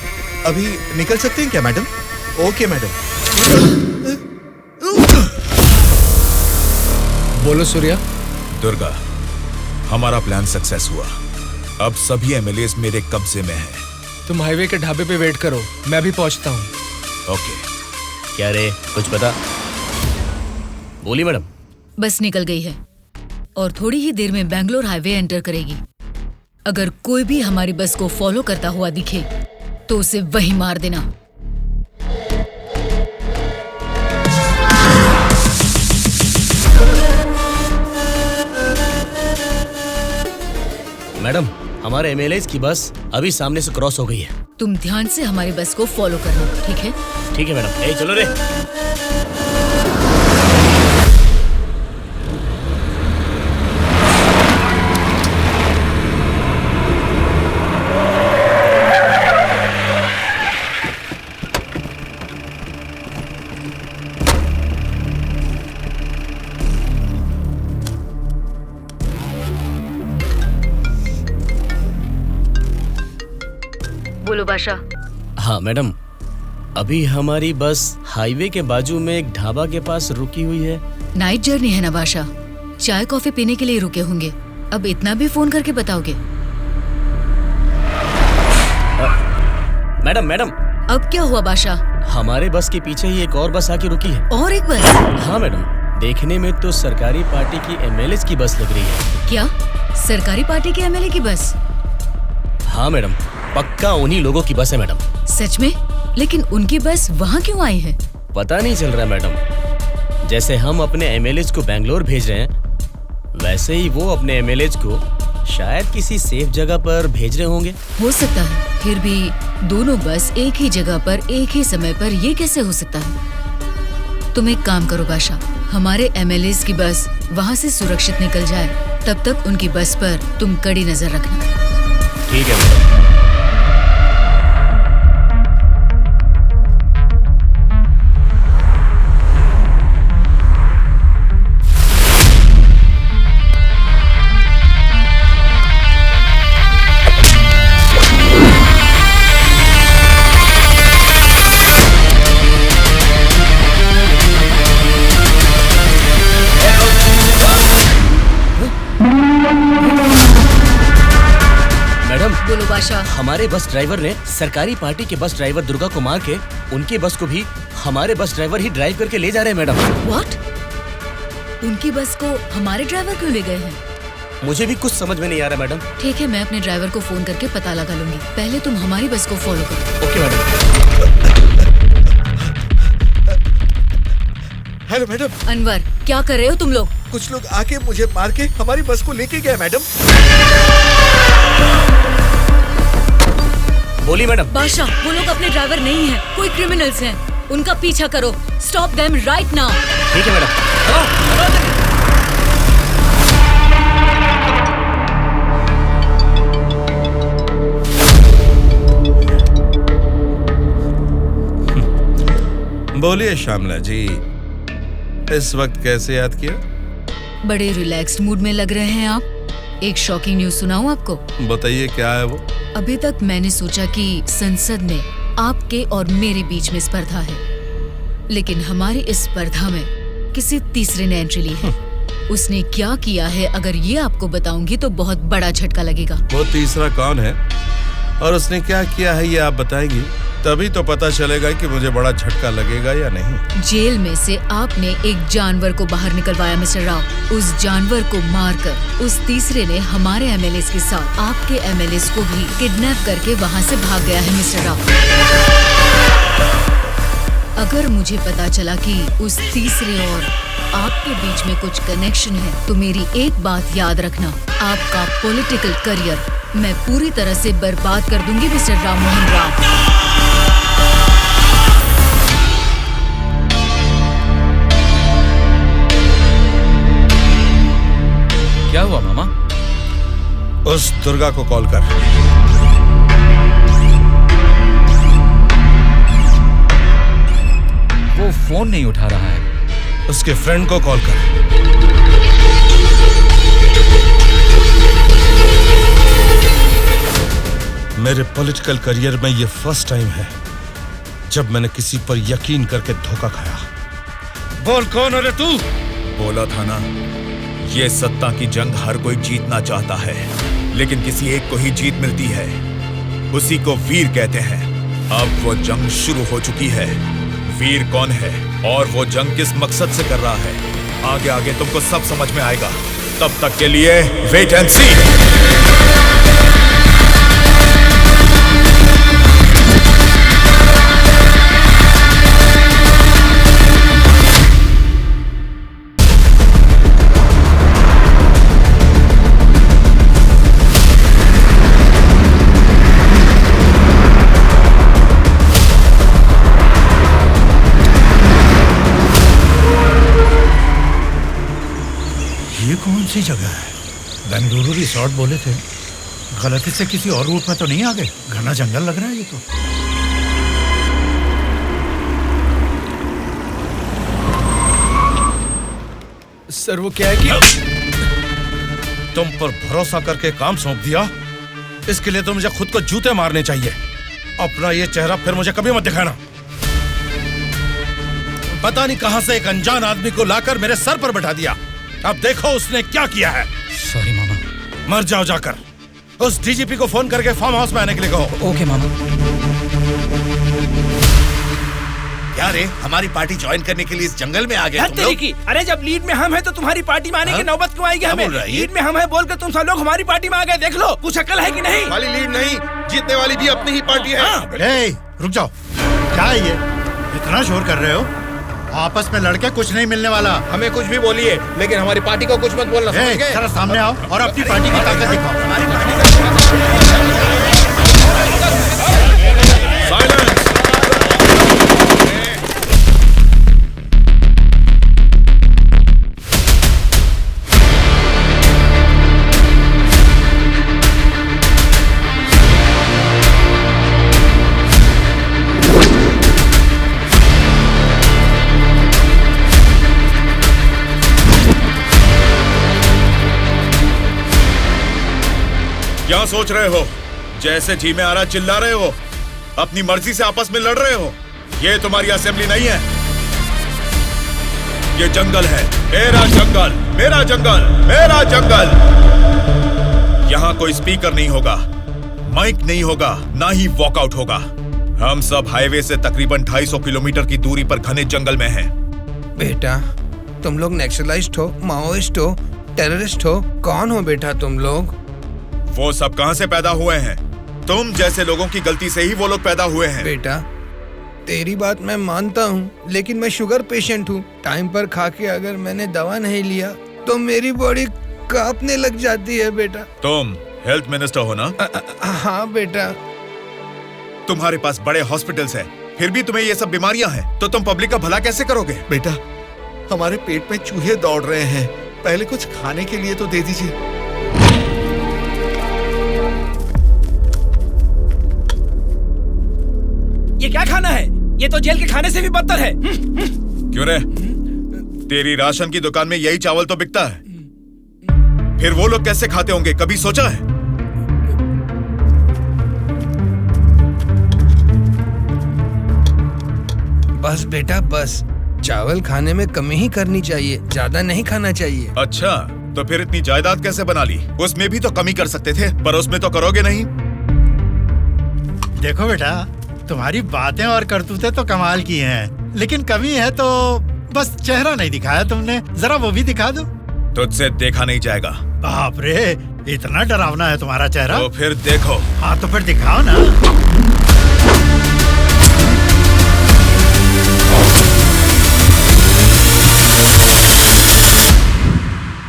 अभी निकल सकते हैं क्या मैडम? Okay madam. बोलो सूर्या। दुर्गा, हमारा प्लान सक्सेस हुआ। अब सभी एमएलएस मेरे कब्जे में हैं। तुम हाईवे के ढाबे पे वेट करो, मैं भी पहुंचता हूँ। ओके। क्या रे, कुछ पता? बोली मैडम। बस निकल गई है और थोड़ी ही देर में बैंगलोर हाईवे एंटर करेगी। अगर कोई भी हमारी बस को फॉलो करता हुआ दिखे तो उसे वहीं मार देना। मैडम, हमारे एमएलएस की बस अभी सामने से क्रॉस हो गई है। तुम ध्यान से हमारी बस को फॉलो करना, ठीक है? ठीक है मैडम। ए चलो रे। बोलो बादशाह। हाँ मैडम, अभी हमारी बस हाईवे के बाजू में एक ढाबा के पास रुकी हुई है। नाइट जर्नी है ना बादशाह, चाय कॉफी पीने के लिए रुके होंगे। अब इतना भी फोन करके बताओगे? Madam madam. अब क्या हुआ बादशाह? हमारे बस के पीछे ही एक और बस आके रुकी है। और एक बस? हाँ मैडम, देखने में तो सरकारी पार्टी की एमएलए की बस लग रही है। क्या सरकारी पार्टी के एमएलए की बस? हाँ मैडम, पक्का उन्हीं लोगों की बस है मैडम। सच में? लेकिन उनकी बस वहाँ क्यों आई है? पता नहीं चल रहा मैडम। जैसे हम अपने एमएलए को बैंगलोर भेज रहे हैं, वैसे ही वो अपने एमएलए को शायद किसी सेफ जगह पर भेज रहे होंगे। हो सकता है, फिर भी दोनों बस एक ही जगह पर एक ही समय पर ये कैसे हो सकता है? तुम एक काम करो बादशाह, हमारे MLAs की बस वहाँ से सुरक्षित निकल जाए, तब तक उनकी बस पर तुम कड़ी नजर रखना। ठीक है मैडम। बोलो बादशाह। हमारे बस ड्राइवर ने सरकारी पार्टी के बस ड्राइवर दुर्गा को मार के उनकी बस को भी हमारे बस ड्राइवर ही ड्राइव करके ले जा रहे हैं मैडम। व्हाट? उनकी बस को हमारे ड्राइवर क्यों ले गए हैं? मुझे भी कुछ समझ में नहीं आ रहा मैडम। ठीक है, मैं अपने ड्राइवर को फोन करके पता लगा लूंगी। पहले तुम हमारी बस को फॉलो करो। Okay madam. Hello madam. Anwar, क्या कर रहे हो तुम लोग? कुछ लोग आके मुझे मार के हमारी बस को लेके गए मैडम। बोली मैडम। बादशाह, वो लोग अपने ड्राइवर नहीं हैं, कोई क्रिमिनल्स हैं। उनका पीछा करो। Stop them right now. ठीक है मैडम। बोलिए श्यामला जी, इस वक्त कैसे याद किया? बड़े रिलैक्स्ड मूड में लग रहे हैं आप। एक शॉकिंग न्यूज सुनाऊं आपको? बताइए, क्या है वो? अभी तक मैंने सोचा कि संसद में आपके और मेरे बीच में स्पर्धा है, लेकिन हमारी इस स्पर्धा में किसी तीसरे ने एंट्री ली है। उसने क्या किया है, अगर ये आपको बताऊंगी तो बहुत बड़ा झटका लगेगा। वो तीसरा कौन है और उसने क्या किया है, ये आप बताएंगी तभी तो पता चलेगा कि मुझे बड़ा झटका लगेगा या नहीं। जेल में से आपने एक जानवर को बाहर निकलवाया मिस्टर राव। उस जानवर को मारकर उस तीसरे ने हमारे MLAs के साथ आपके MLAs को भी किडनैप करके वहाँ से भाग गया है मिस्टर राव। अगर मुझे पता चला कि उस तीसरे और आपके बीच में कुछ कनेक्शन है, तो मेरी एक बात याद रखना, आपका पॉलिटिकल करियर मैं पूरी तरह से बर्बाद कर दूंगी मिस्टर राम मोहन राव। क्या हुआ मामा? उस दुर्गा को कॉल कर। वो फोन नहीं उठा रहा है। उसके फ्रेंड को कॉल कर। मेरे पॉलिटिकल करियर में ये फर्स्ट टाइम है जब मैंने किसी पर यकीन करके धोखा खाया। बोल, कौन है तू? बोला था ना, ये सत्ता की जंग हर कोई जीतना चाहता है, लेकिन किसी एक को ही जीत मिलती है, उसी को वीर कहते हैं। अब वो जंग शुरू हो चुकी है। वीर कौन है और वो जंग किस मकसद से कर रहा है, आगे आगे तुमको सब समझ में आएगा। तब तक के लिए वेट एंड सी। ये कौन सी जगह है? बेंगलुरु रिसोर्ट बोले थे, गलती से किसी और रूट में तो नहीं आ गए? घना जंगल लग रहा है ये तो। सर, वो क्या है कि तुम पर भरोसा करके काम सौंप दिया, इसके लिए तो मुझे खुद को जूते मारने चाहिए। अपना ये चेहरा फिर मुझे कभी मत दिखाना। पता नहीं कहां से एक अनजान आदमी को लाकर मेरे सर पर बैठा दिया। अब देखो उसने क्या किया है। सॉरी मामा। मर जाओ जाकर। उस DGP को फोन करके फार्म हाउस में आने के लिए कहो। ओके मामा। क्या रे, हमारी पार्टी ज्वाइन करने के लिए इस जंगल में आ गए तुम लोग? अरे जब लीड में हम हैं तो तुम्हारी पार्टी में आने की नौबत क्यों आएगी हमें? लीड में हम हैं बोलकर तुम सब लोग हमारी पार्टी में आ गए। देख लो, कुछ अकल है कि नहीं? वाली लीड नहीं, जीतने वाली भी अपनी ही पार्टी है। रुक जाओ, क्या है ये? इतना शोर कर रहे हो? आपस में लड़के कुछ नहीं मिलने वाला। हमें कुछ भी बोलिए, लेकिन हमारी पार्टी को कुछ मत बोलना, समझ गए? जरा सामने आओ और अपनी पार्टी की ताकत दिखाओ। क्या सोच रहे हो? जैसे जी में आ रहा चिल्ला रहे हो, अपनी मर्जी से आपस में लड़ रहे हो। ये तुम्हारी असेंबली नहीं है, ये जंगल है। मेरा जंगल, मेरा जंगल, मेरा जंगल। यहाँ कोई स्पीकर नहीं होगा, माइक नहीं होगा, ना ही वॉकआउट होगा। हम सब हाईवे से तकरीबन 250 किलोमीटर की दूरी पर घने जंगल में हैं। बेटा, तुम लोग नक्सलाइस्ट हो, माओइस्ट हो, टेररिस्ट हो, कौन हो बेटा तुम लोग? वो सब कहां से पैदा हुए हैं? तुम जैसे लोगों की गलती से ही वो लोग पैदा हुए हैं। बेटा, तेरी बात मैं मानता हूँ, लेकिन मैं शुगर पेशेंट हूँ। टाइम पर खा के अगर मैंने दवा नहीं लिया तो मेरी बॉडी कांपने लग जाती है बेटा। तुम हेल्थ मिनिस्टर हो ना? हाँ बेटा। तुम्हारे पास बड़े हॉस्पिटल्स हैं, फिर भी तुम्हें ये सब बीमारियां हैं, तो तुम पब्लिक का भला कैसे करोगे? बेटा, हमारे पेट में चूहे दौड़ रहे हैं, पहले कुछ खाने के लिए तो दे दीजिए। ये क्या खाना है? ये तो जेल के खाने से भी बदतर है। क्यों रे? तेरी राशन की दुकान में यही चावल तो बिकता है, फिर वो लोग कैसे खाते होंगे, कभी सोचा है? बस बेटा बस, चावल खाने में कमी ही करनी चाहिए, ज्यादा नहीं खाना चाहिए। अच्छा, तो फिर इतनी जायदाद कैसे बना ली? उसमें भी तो कमी कर सकते थे, पर उसमें तो करोगे नहीं। देखो बेटा, तुम्हारी बातें और करतूतें तो कमाल की हैं, लेकिन कमी है तो बस चेहरा नहीं दिखाया तुमने। जरा वो भी दिखा दो। तुझसे देखा नहीं जाएगा। बाप रे, इतना डरावना है तुम्हारा चेहरा? तो फिर देखो। हाँ तो फिर दिखाओ ना।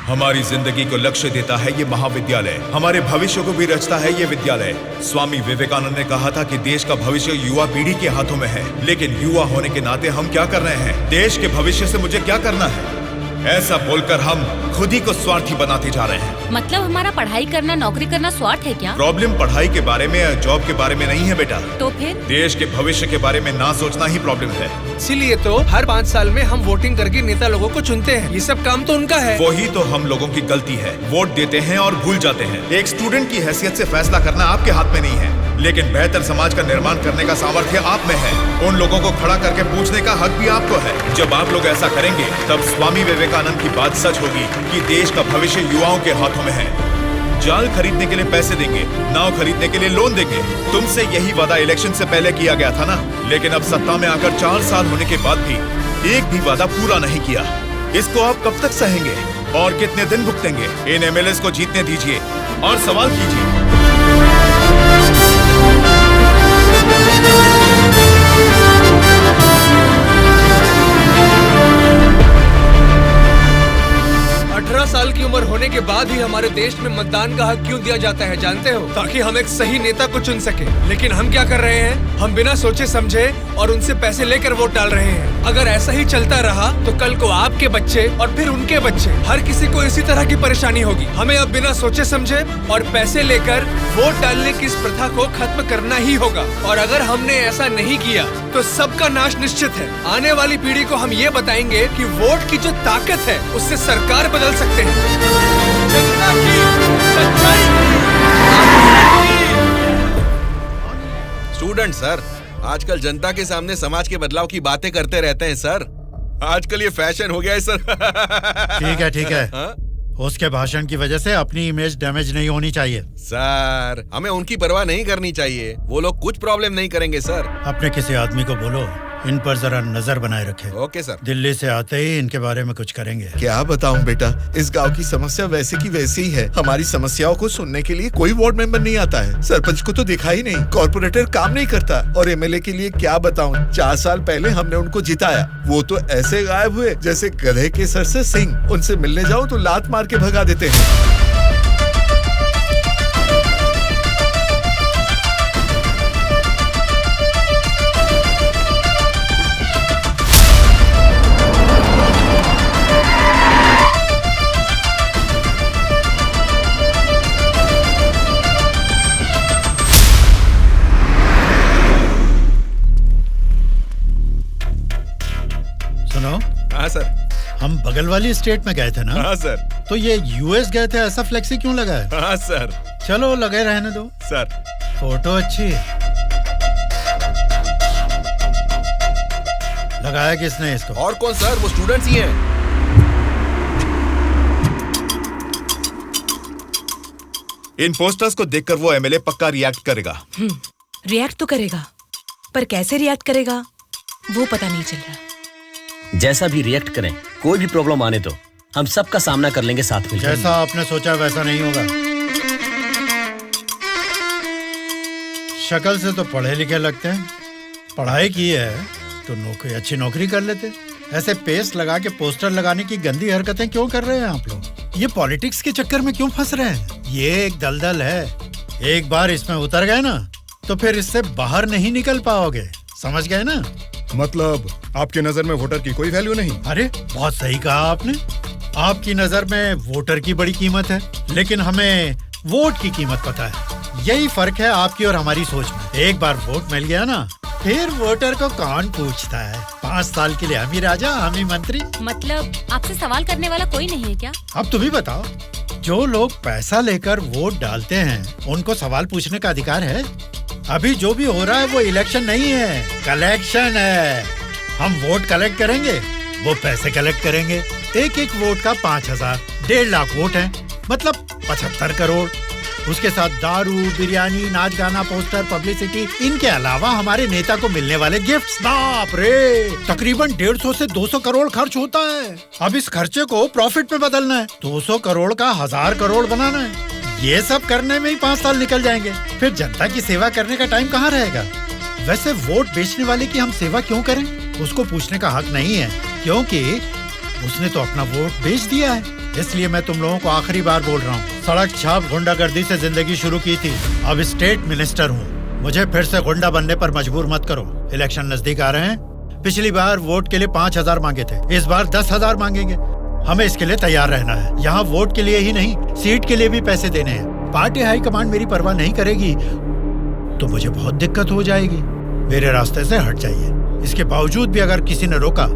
हमारी जिंदगी को लक्ष्य देता है ये महाविद्यालय, हमारे भविष्य को भी रचता है ये विद्यालय। स्वामी विवेकानंद ने कहा था कि देश का भविष्य युवा पीढ़ी के हाथों में है, लेकिन युवा होने के नाते हम क्या कर रहे हैं? देश के भविष्य से मुझे क्या करना है, ऐसा बोलकर हम खुद ही को स्वार्थी बनाते जा रहे हैं। मतलब हमारा पढ़ाई करना, नौकरी करना स्वार्थ है क्या? प्रॉब्लम पढ़ाई के बारे में या जॉब के बारे में नहीं है बेटा, तो फिर देश के भविष्य के बारे में ना सोचना ही प्रॉब्लम है। इसीलिए तो हर 5 साल में हम वोटिंग करके नेता लोगों को चुनते हैं। ये सब काम तो उनका है। वही तो हम लोगों की गलती है, वोट देते हैं और भूल जाते हैं। एक स्टूडेंट की हैसियत से फैसला करना आपके हाथ में नहीं है, लेकिन बेहतर समाज का निर्माण करने का सामर्थ्य आप में है। उन लोगों को खड़ा करके पूछने का हक भी आपको है। जब आप लोग ऐसा करेंगे, तब स्वामी विवेकानंद की बात सच होगी कि देश का भविष्य युवाओं के हाथों में है। जाल खरीदने के लिए पैसे देंगे, नाव खरीदने के लिए लोन देंगे। तुमसे यही वादा इलेक्शन से पहले किया गया था ना, लेकिन अब सत्ता में आकर 4 साल होने के बाद भी एक भी वादा पूरा नहीं किया। इसको आप कब तक सहेंगे और कितने दिन भुगतेंगे? इन एमएलएस को जीतने दीजिए और सवाल कीजिए। 18 साल की उम्र होने के बाद ही हमारे देश में मतदान का हक क्यों दिया जाता है जानते हो? ताकि हम एक सही नेता को चुन सके। लेकिन हम क्या कर रहे हैं? हम बिना सोचे समझे और उनसे पैसे लेकर वोट डाल रहे हैं। अगर ऐसा ही चलता रहा तो कल को आपके बच्चे और फिर उनके बच्चे, हर किसी को इसी तरह की परेशानी होगी। हमें अब बिना सोचे समझे और पैसे लेकर वोट डालने की इस प्रथा को खत्म करना ही होगा। और अगर हमने ऐसा नहीं किया तो सबका नाश निश्चित है। आने वाली पीढ़ी को हम ये बताएंगे कि वोट की जो ताकत है उससे सरकार बदल सकते हैं। जनता की सच्चाई। स्टूडेंट सर, आजकल जनता के सामने समाज के बदलाव की बातें करते रहते हैं सर। आजकल ये फैशन हो गया है सर। ठीक है। उसके भाषण की वजह से अपनी इमेज डैमेज नहीं होनी चाहिए। सर, हमें उनकी परवाह नहीं करनी चाहिए। वो लोग कुछ प्रॉब्लम नहीं करेंगे सर। अपने किसी आदमी को बोलो इन पर जरा नजर बनाए रखें। Okay sir. दिल्ली से आते ही इनके बारे में कुछ करेंगे। क्या बताऊं बेटा, इस गांव की समस्या वैसे की वैसी ही है। हमारी समस्याओं को सुनने के लिए कोई वार्ड मेंबर नहीं आता है। सरपंच को तो दिखा ही नहीं, कॉर्पोरेटर काम नहीं करता, और एमएलए के लिए क्या बताऊं, 4 साल पहले हमने उनको जिताया, वो तो ऐसे गायब हुए जैसे गधे के सर से सिंह। उनसे मिलने जाओ तो लात मार के भगा देते हैं। हाँ सर। हम बगल वाली स्टेट में गए थे ना? हाँ सर। तो ये यूएस गए थे, ऐसा फ्लेक्सी क्यों लगा है? हाँ सर। चलो लगे रहने दो सर। फोटो अच्छी है। लगाया किसने इसको? और कौन सर, वो स्टूडेंट्स ही हैं। इन पोस्टर्स को देखकर वो एमएलए पक्का रिएक्ट करेगा। रिएक्ट तो करेगा, पर कैसे रिएक्ट करेगा वो पता नहीं चल रहा। जैसा भी रिएक्ट करें, कोई भी प्रॉब्लम आने तो हम सबका सामना कर लेंगे साथ में। जैसा आपने सोचा वैसा नहीं होगा। शक्ल से तो पढ़े लिखे लगते हैं, पढ़ाई की है तो नौकरी, अच्छी नौकरी कर लेते। ऐसे पेस्ट लगा के पोस्टर लगाने की गंदी हरकतें क्यों कर रहे हैं आप लोग? ये पॉलिटिक्स के चक्कर में क्यों फंस रहे हैं? ये एक दलदल है, एक बार इसमें उतर गए ना तो फिर इससे बाहर नहीं निकल पाओगे, समझ गए ना? मतलब आपकी नजर में वोटर की कोई वैल्यू नहीं? अरे बहुत सही कहा आपने। आपकी नजर में वोटर की बड़ी कीमत है, लेकिन हमें वोट की कीमत पता है। यही फर्क है आपकी और हमारी सोच में। एक बार वोट मिल गया ना, फिर वोटर को कौन पूछता है? 5 साल के लिए हम ही राजा, हम ही मंत्री। मतलब आपसे सवाल करने वाला कोई नहीं है क्या? अब तुम ही बताओ, जो लोग पैसा लेकर वोट डालते हैं उनको सवाल पूछने का अधिकार है? अभी जो भी हो रहा है वो इलेक्शन नहीं है, कलेक्शन है। हम वोट कलेक्ट करेंगे, वो पैसे कलेक्ट करेंगे। एक एक वोट का 5000, 1.5 लाख वोट हैं, मतलब 75 करोड़। उसके साथ दारू, बिरयानी, नाच गाना, पोस्टर, पब्लिसिटी, इनके अलावा हमारे नेता को मिलने वाले गिफ्ट्स, बाप रे, तकरीबन 150 से 200 करोड़ खर्च होता है। अब इस खर्चे को प्रॉफिट में बदलना है, 200 करोड़ का 1000 करोड़ बनाना है। ये सब करने में ही 5 साल निकल जाएंगे, फिर जनता की सेवा करने का टाइम कहाँ रहेगा? वैसे वोट बेचने वाले की हम सेवा क्यों करें? उसको पूछने का हक नहीं है, क्योंकि उसने तो अपना वोट बेच दिया है। इसलिए मैं तुम लोगों को आखिरी बार बोल रहा हूँ, सड़क छाप गुंडागर्दी से जिंदगी शुरू की थी, अब स्टेट मिनिस्टर हूँ। मुझे फिर से गुंडा बनने पर मजबूर मत करो। इलेक्शन नजदीक आ रहे हैं। पिछली बार वोट के लिए 5000 मांगे थे, इस बार 10,000 मांगेंगे। हमें इसके लिए तैयार रहना है। यहाँ वोट के लिए ही नहीं, सीट के लिए भी पैसे देने हैं। पार्टी हाईकमांड मेरी परवाह नहीं करेगी तो मुझे बहुत दिक्कत हो जाएगी। मेरे रास्ते से हट जाइए। इसके बावजूद भी अगर किसी ने रोका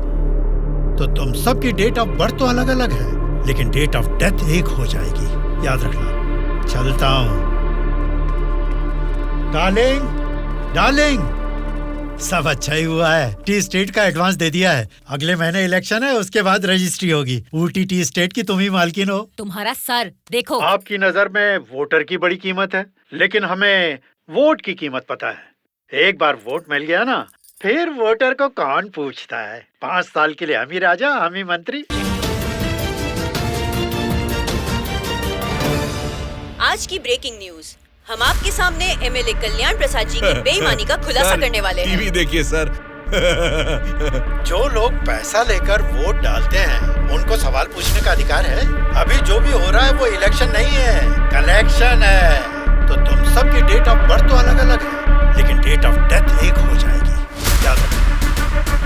तो तुम सबकी डेट ऑफ बर्थ तो अलग अलग है, लेकिन डेट ऑफ डेथ एक हो जाएगी, याद रखना। चलता हूँ। डार्लिंग, सब अच्छा ही हुआ है। टी स्टेट का एडवांस दे दिया है। अगले महीने इलेक्शन है, उसके बाद रजिस्ट्री होगी। ऊटी टी स्टेट की तुम ही मालकिन हो। तुम्हारा सर देखो। आपकी नजर में वोटर की बड़ी कीमत है, लेकिन हमें वोट की कीमत पता है। एक बार वोट मिल गया ना, फिर वोटर को कौन पूछता है? 5 साल के लिए हम ही राजा, हम ही मंत्री। आज की ब्रेकिंग न्यूज, हम आपके सामने एमएलए कल्याण प्रसाद जी की बेईमानी का खुलासा करने वाले हैं। टीवी देखिए सर। जो लोग पैसा लेकर वोट डालते हैं उनको सवाल पूछने का अधिकार है। अभी जो भी हो रहा है वो इलेक्शन नहीं है, कलेक्शन है। तो तुम सबकी डेट ऑफ बर्थ तो अलग अलग है, लेकिन डेट ऑफ डेथ एक हो जाएगी, याद रखना।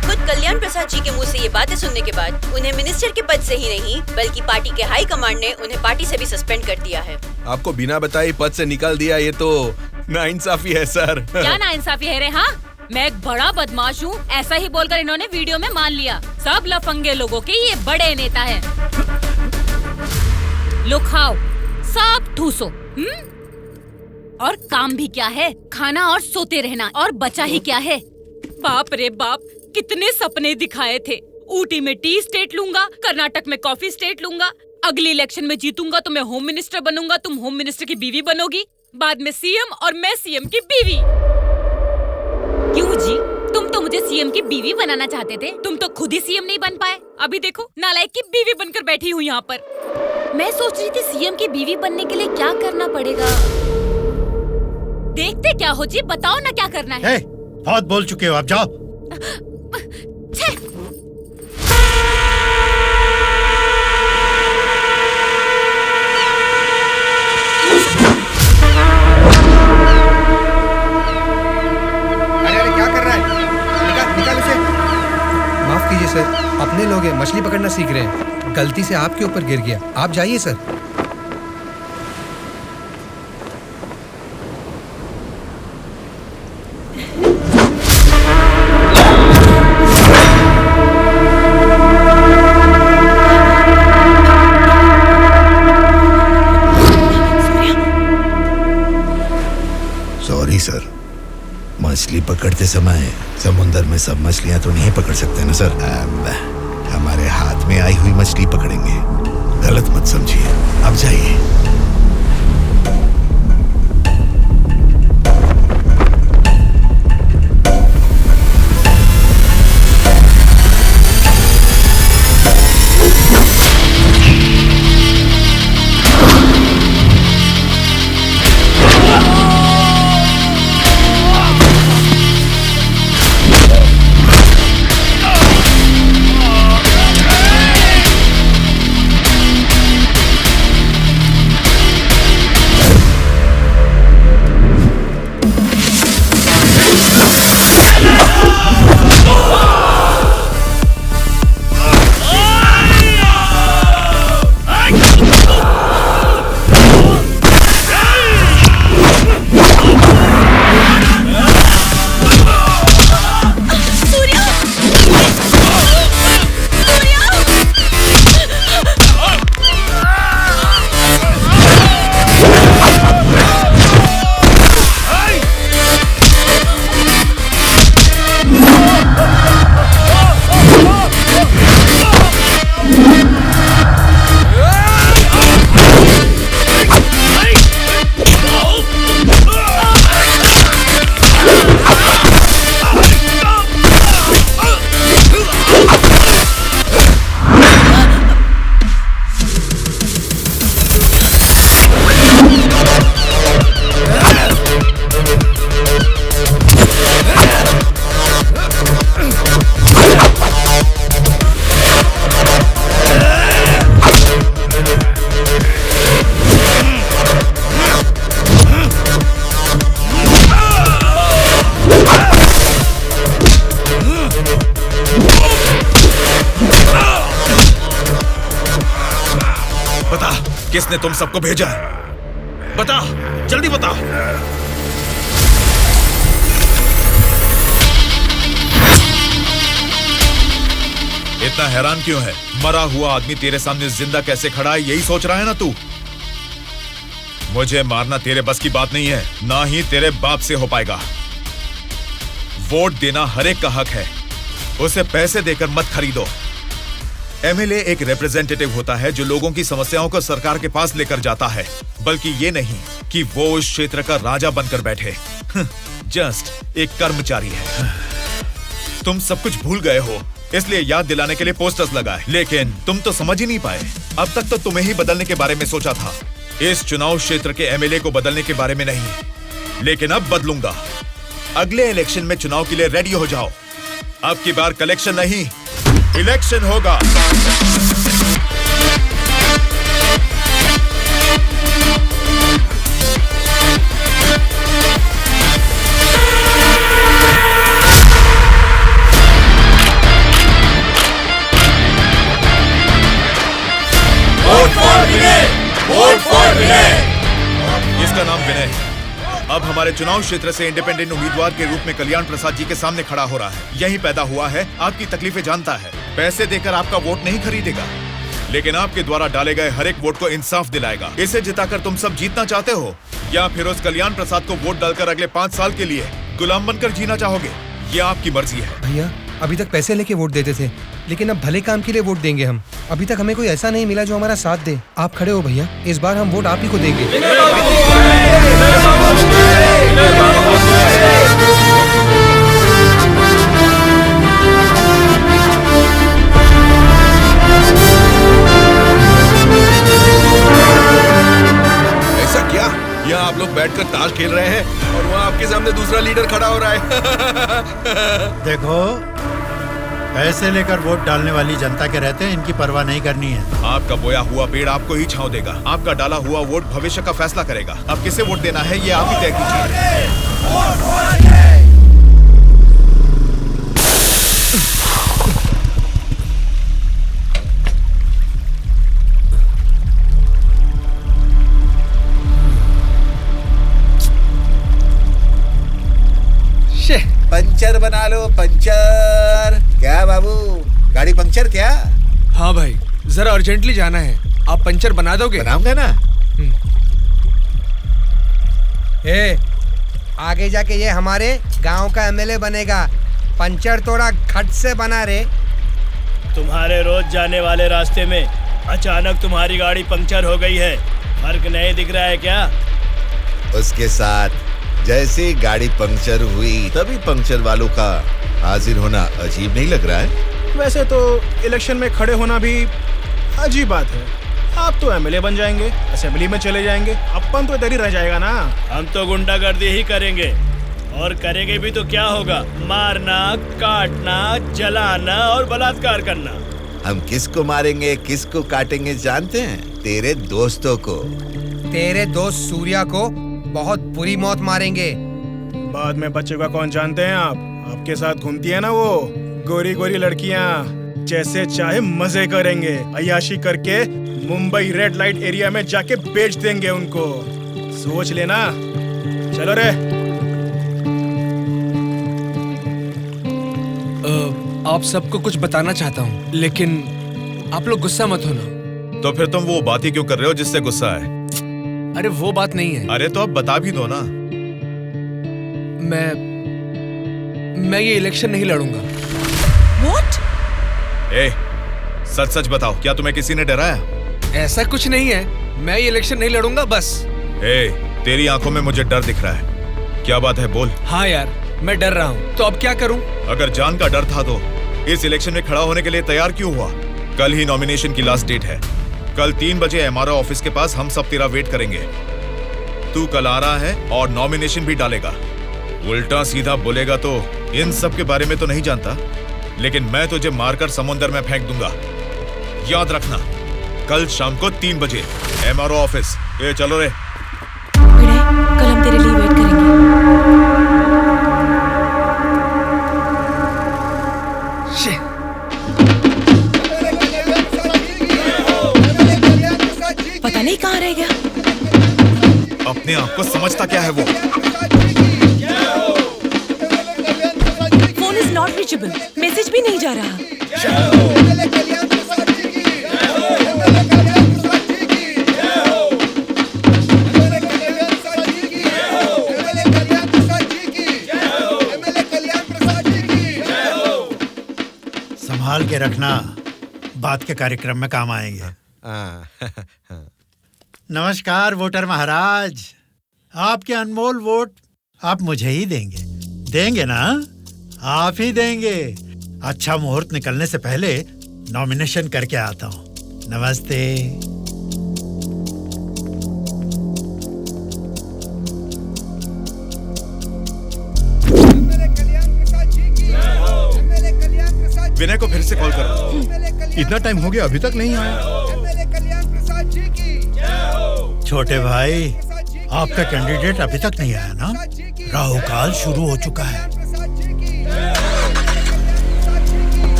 खुद कल्याण प्रसाद जी के मुंह से ये बातें सुनने के बाद उन्हें मिनिस्टर के पद से ही नहीं, बल्कि पार्टी के हाई कमांड ने उन्हें पार्टी से भी सस्पेंड कर दिया है। आपको बिना बताए पद से निकाल दिया, ये तो नाइंसाफी है सर। क्या नाइंसाफी है रे? हाँ, मैं एक बड़ा बदमाश हूँ, ऐसा ही बोलकर इन्होंने वीडियो में मान लिया। सब लफंगे लोगों के ये बड़े नेता हैं। लो खाओ, सब ठूसो। और काम भी क्या है? खाना और सोते रहना, और बचा ही क्या है? बाप रे बाप, कितने सपने दिखाए थे। ऊटी में टी स्टेट लूंगा, कर्नाटक में कॉफी स्टेट लूंगा, अगली इलेक्शन में जीतूंगा तो मैं होम मिनिस्टर बनूंगा, तुम होम मिनिस्टर की बीवी बनोगी, बाद में सीएम और मैं सीएम की बीवी। क्यों जी, तुम तो मुझे सीएम की बीवी बनाना चाहते थे, तुम तो खुद ही सीएम नहीं बन पाए। अभी देखो नालायक की बीवी बनकर बैठी हूँ यहाँ पर। मैं सोच रही थी सीएम की बीवी बनने के लिए क्या करना पड़ेगा। देखते क्या हो जी, बताओ ना क्या करना है। बहुत बोल चुके हो, आप जाओ। माफ कीजिए सर, अपने लोग हैं, मछली पकड़ना सीख रहे हैं, गलती से आपके ऊपर गिर गया। आप जाइए सर। सॉरी सर, मछली पकड़ते समय समुंदर में सब मछलियां तो नहीं पकड़ सकते ना सर। हमारे हाथ में आई हुई मछली पकड़ेंगे, गलत मत समझिए। अब जाइए। किसने तुम सबको भेजा है? बता, जल्दी बता। इतना हैरान क्यों है? मरा हुआ आदमी तेरे सामने जिंदा कैसे खड़ा है, यही सोच रहा है ना तू? मुझे मारना तेरे बस की बात नहीं है, ना ही तेरे बाप से हो पाएगा। वोट देना हर एक का हक है, उसे पैसे देकर मत खरीदो। एमएलए एक रिप्रेजेंटेटिव होता है जो लोगों की समस्याओं को सरकार के पास लेकर जाता है, बल्कि ये नहीं कि वो उस क्षेत्र का राजा बनकर बैठे। जस्ट एक कर्मचारी है। तुम सब कुछ भूल गए हो, इसलिए याद दिलाने के लिए पोस्टर्स लगाए, लेकिन तुम तो समझ ही नहीं पाए। अब तक तो तुम्हें ही बदलने के बारे में सोचा था, इस चुनाव क्षेत्र के एमएलए को बदलने के बारे में नहीं। लेकिन अब बदलूंगा। अगले इलेक्शन में चुनाव के लिए रेडी हो जाओ। अब की बार कलेक्शन नहीं, इलेक्शन होगा। Vote for Vinay, vote for Vinay. इसका नाम विनय है। अब हमारे चुनाव क्षेत्र से इंडिपेंडेंट उम्मीदवार के रूप में कल्याण प्रसाद जी के सामने खड़ा हो रहा है। यही पैदा हुआ है, आपकी तकलीफें जानता है, पैसे देकर आपका वोट नहीं खरीदेगा, लेकिन आपके द्वारा डाले गए हर एक वोट को इंसाफ दिलाएगा। इसे जिताकर तुम सब जीतना चाहते हो, या फिर उस कल्याण प्रसाद को वोट डालकर अगले 5 साल के लिए गुलाम बनकर जीना चाहोगे? ये आपकी मर्जी है। भैया, अभी तक पैसे लेके वोट देते थे, लेकिन अब भले काम के लिए वोट देंगे हम। अभी तक हमें कोई ऐसा नहीं मिला जो हमारा साथ दे। आप खड़े हो भैया, इस बार हम वोट आप ही को देंगे। ताश खेल रहे हैं और वहाँ आपके सामने दूसरा लीडर खड़ा हो रहा है। देखो, पैसे लेकर वोट डालने वाली जनता के रहते हैं, इनकी परवाह नहीं करनी है। आपका बोया हुआ पेड़ आपको ही छांव देगा। आपका डाला हुआ वोट भविष्य का फैसला करेगा। अब किसे वोट देना है ये आप ही तय कीजिए। पंचर बना लो, पंचर। क्या बाबू, गाड़ी पंचर क्या? हाँ भाई, जरा अर्जेंटली जाना है। आप पंचर बना दोगे? बनाऊंगा ना। आगे जाके ये हमारे गांव का एमएलए बनेगा। पंचर थोड़ा खट से बना रे। तुम्हारे रोज जाने वाले रास्ते में अचानक तुम्हारी गाड़ी पंक्चर हो गई है, फर्क नहीं दिख रहा है क्या? उसके साथ जैसे गाड़ी पंक्चर हुई तभी पंक्चर वालों का हाजिर होना अजीब नहीं लग रहा है? वैसे तो इलेक्शन में खड़े होना भी अजीब बात है। आप तो एमएलए बन जाएंगे, असेंबली में चले जाएंगे, अपन तो इधर ही रह जाएगा ना। हम तो गुंडागर्दी ही करेंगे, और करेंगे भी तो क्या होगा? मारना, काटना, जलाना और बलात्कार करना। हम किसको मारेंगे, किसको काटेंगे जानते हैं? तेरे दोस्तों को। तेरे दोस्त सूर्या को बहुत बुरी मौत मारेंगे। बाद में बचेगा कौन जानते हैं आप? आपके साथ घूमती है ना वो गोरी गोरी लड़कियां, जैसे चाहे मजे करेंगे। अय्याशी करके मुंबई रेड लाइट एरिया में जाके बेच देंगे उनको। सोच लेना। चलो रे। आप सबको कुछ बताना चाहता हूँ, लेकिन आप लोग गुस्सा मत होना। तो फिर तुम वो बात ही क्यों कर रहे हो जिससे गुस्सा है? अरे वो बात नहीं है। अरे तो अब बता भी दो ना। मैं ये इलेक्शन नहीं लड़ूंगा। What? सच सच बताओ, क्या तुम्हें किसी ने डराया? ऐसा कुछ नहीं है, मैं ये इलेक्शन नहीं लड़ूंगा बस। तेरी आंखों में मुझे डर दिख रहा है। क्या बात है, बोल। हाँ यार, मैं डर रहा हूँ, तो अब क्या करूँ? अगर जान का डर था तो इस इलेक्शन में खड़ा होने के लिए तैयार क्यों हुआ? कल ही नॉमिनेशन की लास्ट डेट है। कल 3 बजे एमआरओ ऑफिस के पास हम सब तेरा वेट करेंगे। तू कल आ रहा है और नॉमिनेशन भी डालेगा। उल्टा सीधा बोलेगा तो इन सब के बारे में तो नहीं जानता, लेकिन मैं तुझे मारकर समुंदर में फेंक दूंगा। याद रखना, कल शाम को 3 बजे एमआरओ ऑफिस। चलो रे। कल हम तेरे लिए वेट करेंगे। पता नहीं कहाँ रह गया। अपने आप को समझता क्या है वो? Phone is not reachable, message भी नहीं जा रहा। संभाल के रखना, बात के कार्यक्रम में काम आएंगे। नमस्कार वोटर महाराज, आपके अनमोल वोट आप मुझे ही देंगे ना? आप ही देंगे। अच्छा मुहूर्त निकलने से पहले नॉमिनेशन करके आता हूँ। नमस्ते। विनय को फिर से कॉल करो। इतना टाइम हो गया, अभी तक नहीं आया। छोटे भाई, आपका कैंडिडेट अभी तक नहीं आया ना? राहु काल शुरू हो चुका है।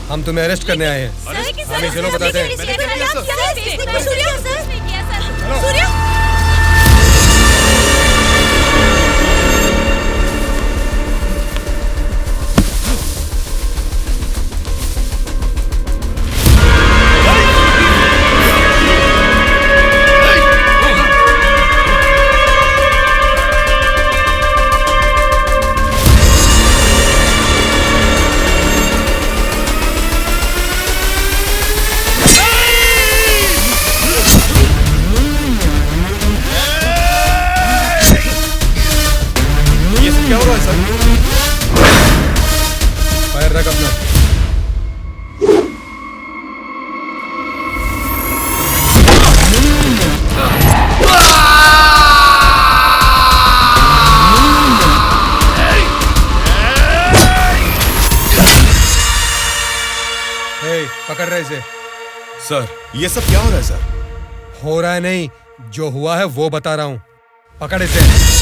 हम तुम्हें अरेस्ट करने आए हैं। हमें चलो बताते हैं। क्या हो रहा है सर? फायर रख अपना। पकड़ रहे इसे। सर ये सब क्या हो रहा है सर? हो रहा है नहीं, जो हुआ है वो बता रहा हूँ। पकड़ इसे।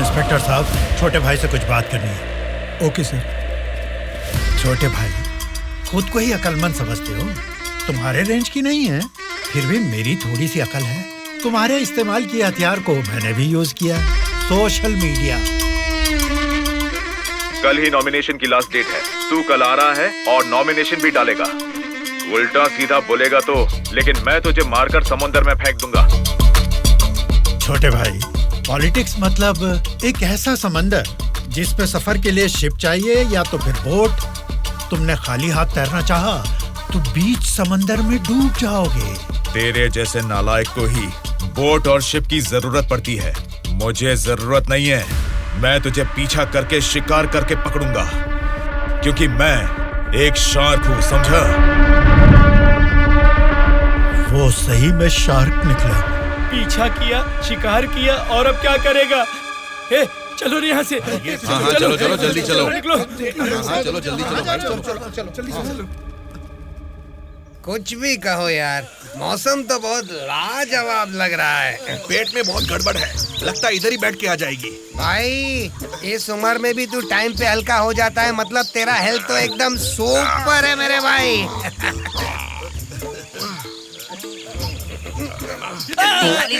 इंस्पेक्टर साहब, छोटे भाई से कुछ बात करनी है। Okay sir. छोटे भाई, खुद को ही अकलमंद समझते हो, तुम्हारे रेंज की नहीं है, फिर भी मेरी थोड़ी सी अकल है। तुम्हारे इस्तेमाल किए हथियार को मैंने भी यूज किया, सोशल मीडिया। कल ही नॉमिनेशन की लास्ट डेट है। तू कल आ रहा है और नॉमिनेशन भी डालेगा। उल्टा सीधा बोलेगा तो, लेकिन मैं तुझे मारकर समुद्र में फेंक दूंगा। छोटे भाई, पॉलिटिक्स मतलब एक ऐसा समंदर जिस पे सफर के लिए शिप चाहिए या तो फिर बोट। तुमने खाली हाथ तैरना चाहा तो बीच समंदर में डूब जाओगे। तेरे जैसे नालायक को ही बोट और शिप की जरूरत पड़ती है, मुझे जरूरत नहीं है। मैं तुझे पीछा करके शिकार करके पकड़ूंगा, क्योंकि मैं एक शार्क हूँ, समझा? वो सही में शार्क निकला। पीछा किया, शिकार किया, और अब क्या करेगा? हे, चलो रे यहाँ से। हाँ, चलो चलो जल्दी चलो। निकलो। हाँ, चलो जल्दी चलो। कुछ भी कहो यार, मौसम तो बहुत लाजवाब लग रहा है। पेट में बहुत गड़बड़ है, लगता है इधर ही बैठ के आ जाएगी। भाई, इस उम्र में भी तू टाइम पे हल्का हो जाता है, मतलब तेरा हेल्थ तो एकदम सुपर है मेरे भाई।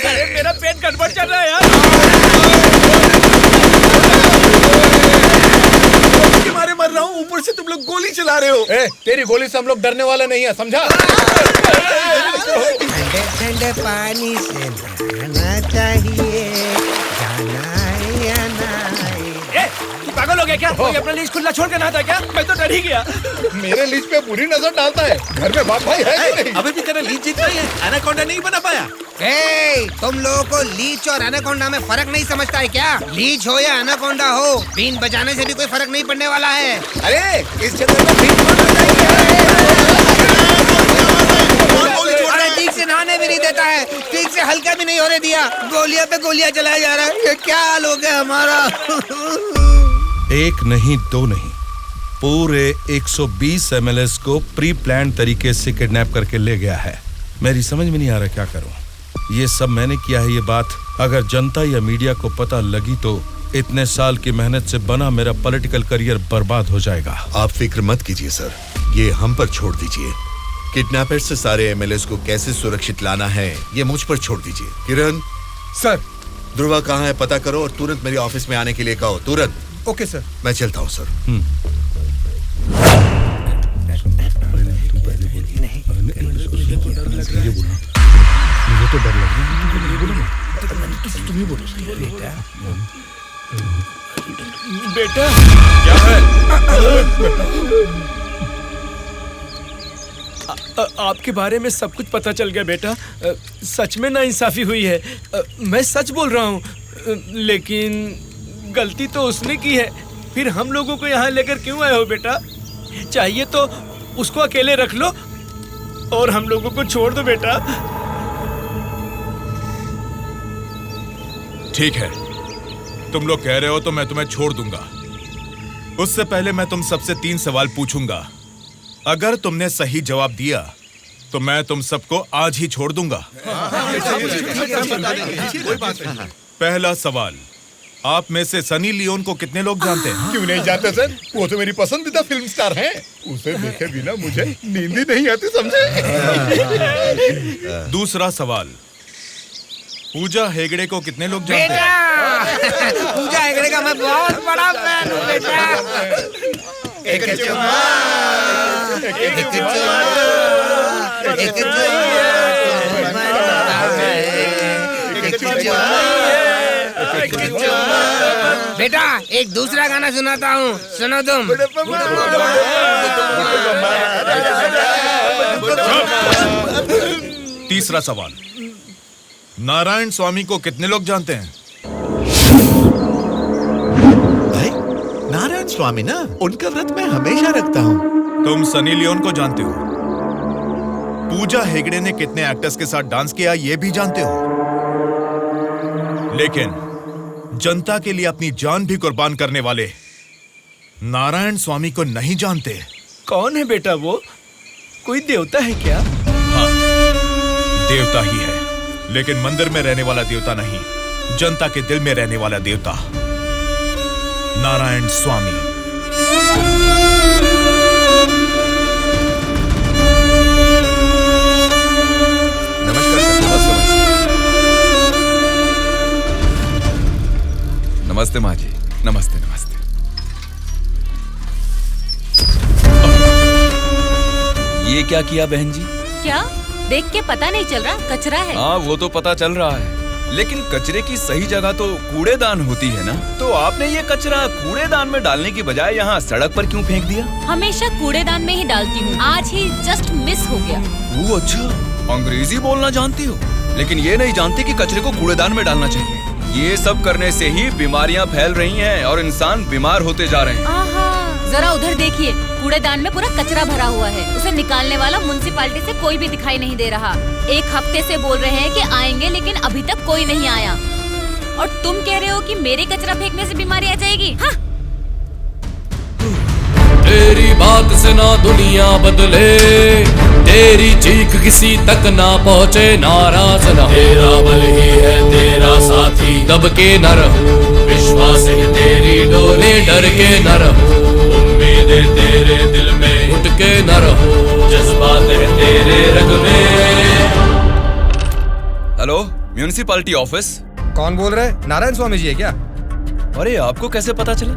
अरे मेरा पेट गड़बड़ चल रहा है यार। मारे मर रहा हूँ, ऊपर से तुम लोग गोली चला रहे हो। तेरी गोली से हम लोग डरने वाले नहीं है, समझा? ठंडे ठंडे पानी से नहाना चाहिए, जाना या ना। तू पागल हो गया क्या? कोई अपना लीज खुला छोड़ के नहाता है क्या? मैं तो डर ही गया। मेरे लीज पे बुरी नजर डालता है। घर में बाप भाई है कि नहीं? अभी भी तेरा लीज जीत रही है, एनाकोंडा नहीं बना पाया। तुम लोगों को लीच और एनाकोंडा में फर्क नहीं समझता है क्या? लीच हो या एनाकोंडा हो, बीन बजाने से भी कोई फर्क नहीं पड़ने वाला है। अरे इस जंगल में बीन अरे ठीक से नहाने भी नहीं देता है, ठीक से हल्का भी नहीं होने दिया, गोलियां पे गोलियां चलाया जा रहा है। ये क्या हाल हो गया हमारा? एक नहीं, दो नहीं, पूरे 120 एमएलएस को प्री प्लान तरीके से किडनैप करके ले गया है। मेरी समझ में नहीं आ रहा क्या करूं। ये सब मैंने किया है। ये बात अगर जनता या मीडिया को पता लगी तो इतने साल की मेहनत से बना मेरा पॉलिटिकल करियर बर्बाद हो जाएगा। आप फिक्र मत कीजिए सर, ये हम पर छोड़ दीजिए। किडनैपर्स से सारे एमएलएस को कैसे सुरक्षित लाना है ये मुझ पर छोड़ दीजिए। किरण सर, ध्रुवा कहाँ है पता करो और तुरंत मेरे ऑफिस में आने के लिए कहो, तुरंत। Okay sir. मैं चलता हूँ सर। मुझे तो डर लग रहा है। तुम ही बोलो बेटा। क्या है? आपके बारे में सब कुछ पता चल गया बेटा। सच में नाइंसाफी हुई है। मैं सच बोल रहा हूँ, लेकिन गलती तो उसने की है। फिर हम लोगों को यहाँ लेकर क्यों आए हो बेटा? चाहिए तो उसको अकेले रख लो और हम लोगों को छोड़ दो बेटा। ठीक है, तुम लोग कह रहे हो तो मैं तुम्हें छोड़ दूंगा। उससे पहले मैं तुम सबसे 3 सवाल पूछूंगा। अगर तुमने सही जवाब दिया तो मैं तुम सबको आज ही छोड़ दूंगा। पहला सवाल, आप में से सनी लियोन को कितने लोग जानते हैं? क्यों नहीं जानते सर, वो तो मेरी पसंदीदा फिल्म स्टार हैं। उसे देखे बिना मुझे नींद ही नहीं आती, समझे? दूसरा सवाल, पूजा हेगड़े को कितने लोग जानते हैं? पूजा हेगड़े का मैं बहुत बड़ा फैन हूँ बेटा। एक चुम्मा, एक चुम्मा, एक चुम्मा, बेटा एक दूसरा गाना सुनाता हूँ, सुनो तुम। तीसरा सवाल, नारायण स्वामी को कितने लोग जानते हैं? भाई नारायण स्वामी ना, उनका व्रत मैं हमेशा रखता हूँ। तुम सनी लियोन को जानते हो? पूजा हेगड़े ने कितने एक्टर्स के साथ डांस किया ये भी जानते हो? लेकिन जनता के लिए अपनी जान भी कुर्बान करने वाले नारायण स्वामी को नहीं जानते। कौन है बेटा वो? कोई देवता है क्या? हाँ, देवता ही है, लेकिन मंदिर में रहने वाला देवता नहीं, जनता के दिल में रहने वाला देवता, नारायण स्वामी। नमस्कार सर। नमस्ते माँ जी। नमस्ते नमस्ते। ये क्या किया बहन जी? क्या देख के पता नहीं चल रहा? कचरा है। हाँ वो तो पता चल रहा है, लेकिन कचरे की सही जगह तो कूड़ेदान होती है ना। तो आपने ये कचरा कूड़ेदान में डालने की बजाय यहाँ सड़क पर क्यों फेंक दिया? हमेशा कूड़ेदान में ही डालती हूँ, आज ही जस्ट मिस हो गया। वो अच्छा, अंग्रेजी बोलना जानती हो, लेकिन ये नहीं जानती कि कचरे को कूड़ेदान में डालना चाहिए। ये सब करने से ही बीमारियां फैल रही हैं और इंसान बीमार होते जा रहे हैं। जरा उधर देखिए, कूड़ेदान में पूरा कचरा भरा हुआ है। उसे निकालने वाला म्युनिसिपैलिटी से कोई भी दिखाई नहीं दे रहा। एक हफ्ते से बोल रहे हैं कि आएंगे, लेकिन अभी तक कोई नहीं आया। और तुम कह रहे हो कि मेरे कचरा फेंकने से बीमारी आ जाएगी? हाँ? तेरी बात से ना दुनिया बदले, तेरी चीख किसी तक ना पहुँचे, नाराज न तेरा बल ही है तेरा साथी, दब के न रहो, विश्वास है तेरी डोली, डर के न रहो, उम्मीदें तेरे दिल में उठ के न रहो, जज्बात है तेरे रग में। Hello, municipality office. कौन बोल रहे? नारायण स्वामी जी है क्या? अरे आपको कैसे पता चला?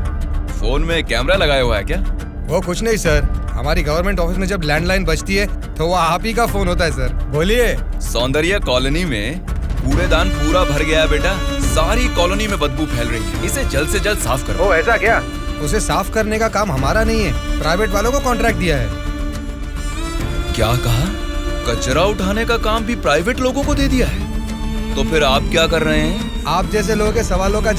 फोन में कैमरा लगाया हुआ है क्या? वो कुछ नहीं सर, हमारी गवर्नमेंट ऑफिस में जब लैंडलाइन बजती है तो वो आप ही का फोन होता है सर। बोलिए। सौंदर्य कॉलोनी में कूड़ेदान पूरा भर गया है बेटा, सारी कॉलोनी में बदबू फैल रही है, इसे जल्द से जल्द साफ करो। ओ ऐसा क्या? उसे साफ करने का काम हमारा नहीं है, प्राइवेट वालों को कॉन्ट्रैक्ट दिया है। क्या कहा? कचरा उठाने का काम भी प्राइवेट लोगों को दे दिया है? तो फिर आप क्या कर रहे हैं? आप जैसे लोगों के सवालों का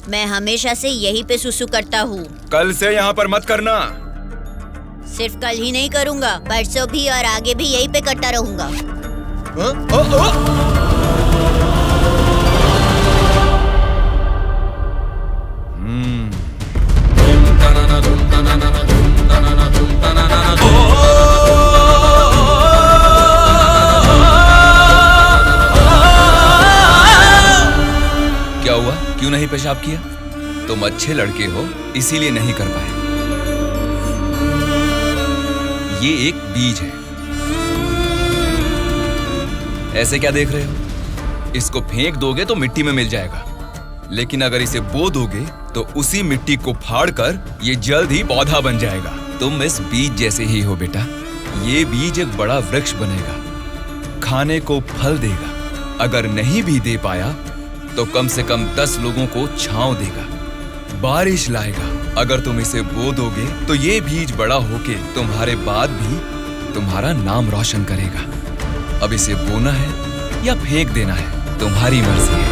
मैं हमेशा से यहीं पे सुसु करता हूँ। कल से यहाँ पर मत करना। सिर्फ कल ही नहीं करूँगा, परसों भी और आगे भी यहीं पे करता रहूँगा। क्यों नहीं पेशाब किया? तुम अच्छे लड़के हो, इसीलिए नहीं कर पाए। ये एक बीज है। ऐसे क्या देख रहे हो? इसको फेंक दोगे तो मिट्टी में मिल जाएगा, लेकिन अगर इसे बो दोगे तो उसी मिट्टी को फाड़कर ये जल्द ही पौधा बन जाएगा। तुम इस बीज जैसे ही हो बेटा। ये बीज एक बड़ा वृक्ष बनेगा, खाने को फल देगा। अगर नहीं भी दे पाया तो कम से कम 10 लोगों को छांव देगा, बारिश लाएगा। अगर तुम इसे बो दोगे तो ये बीज बड़ा होके तुम्हारे बाद भी तुम्हारा नाम रोशन करेगा। अब इसे बोना है या फेंक देना है, तुम्हारी मर्जी है।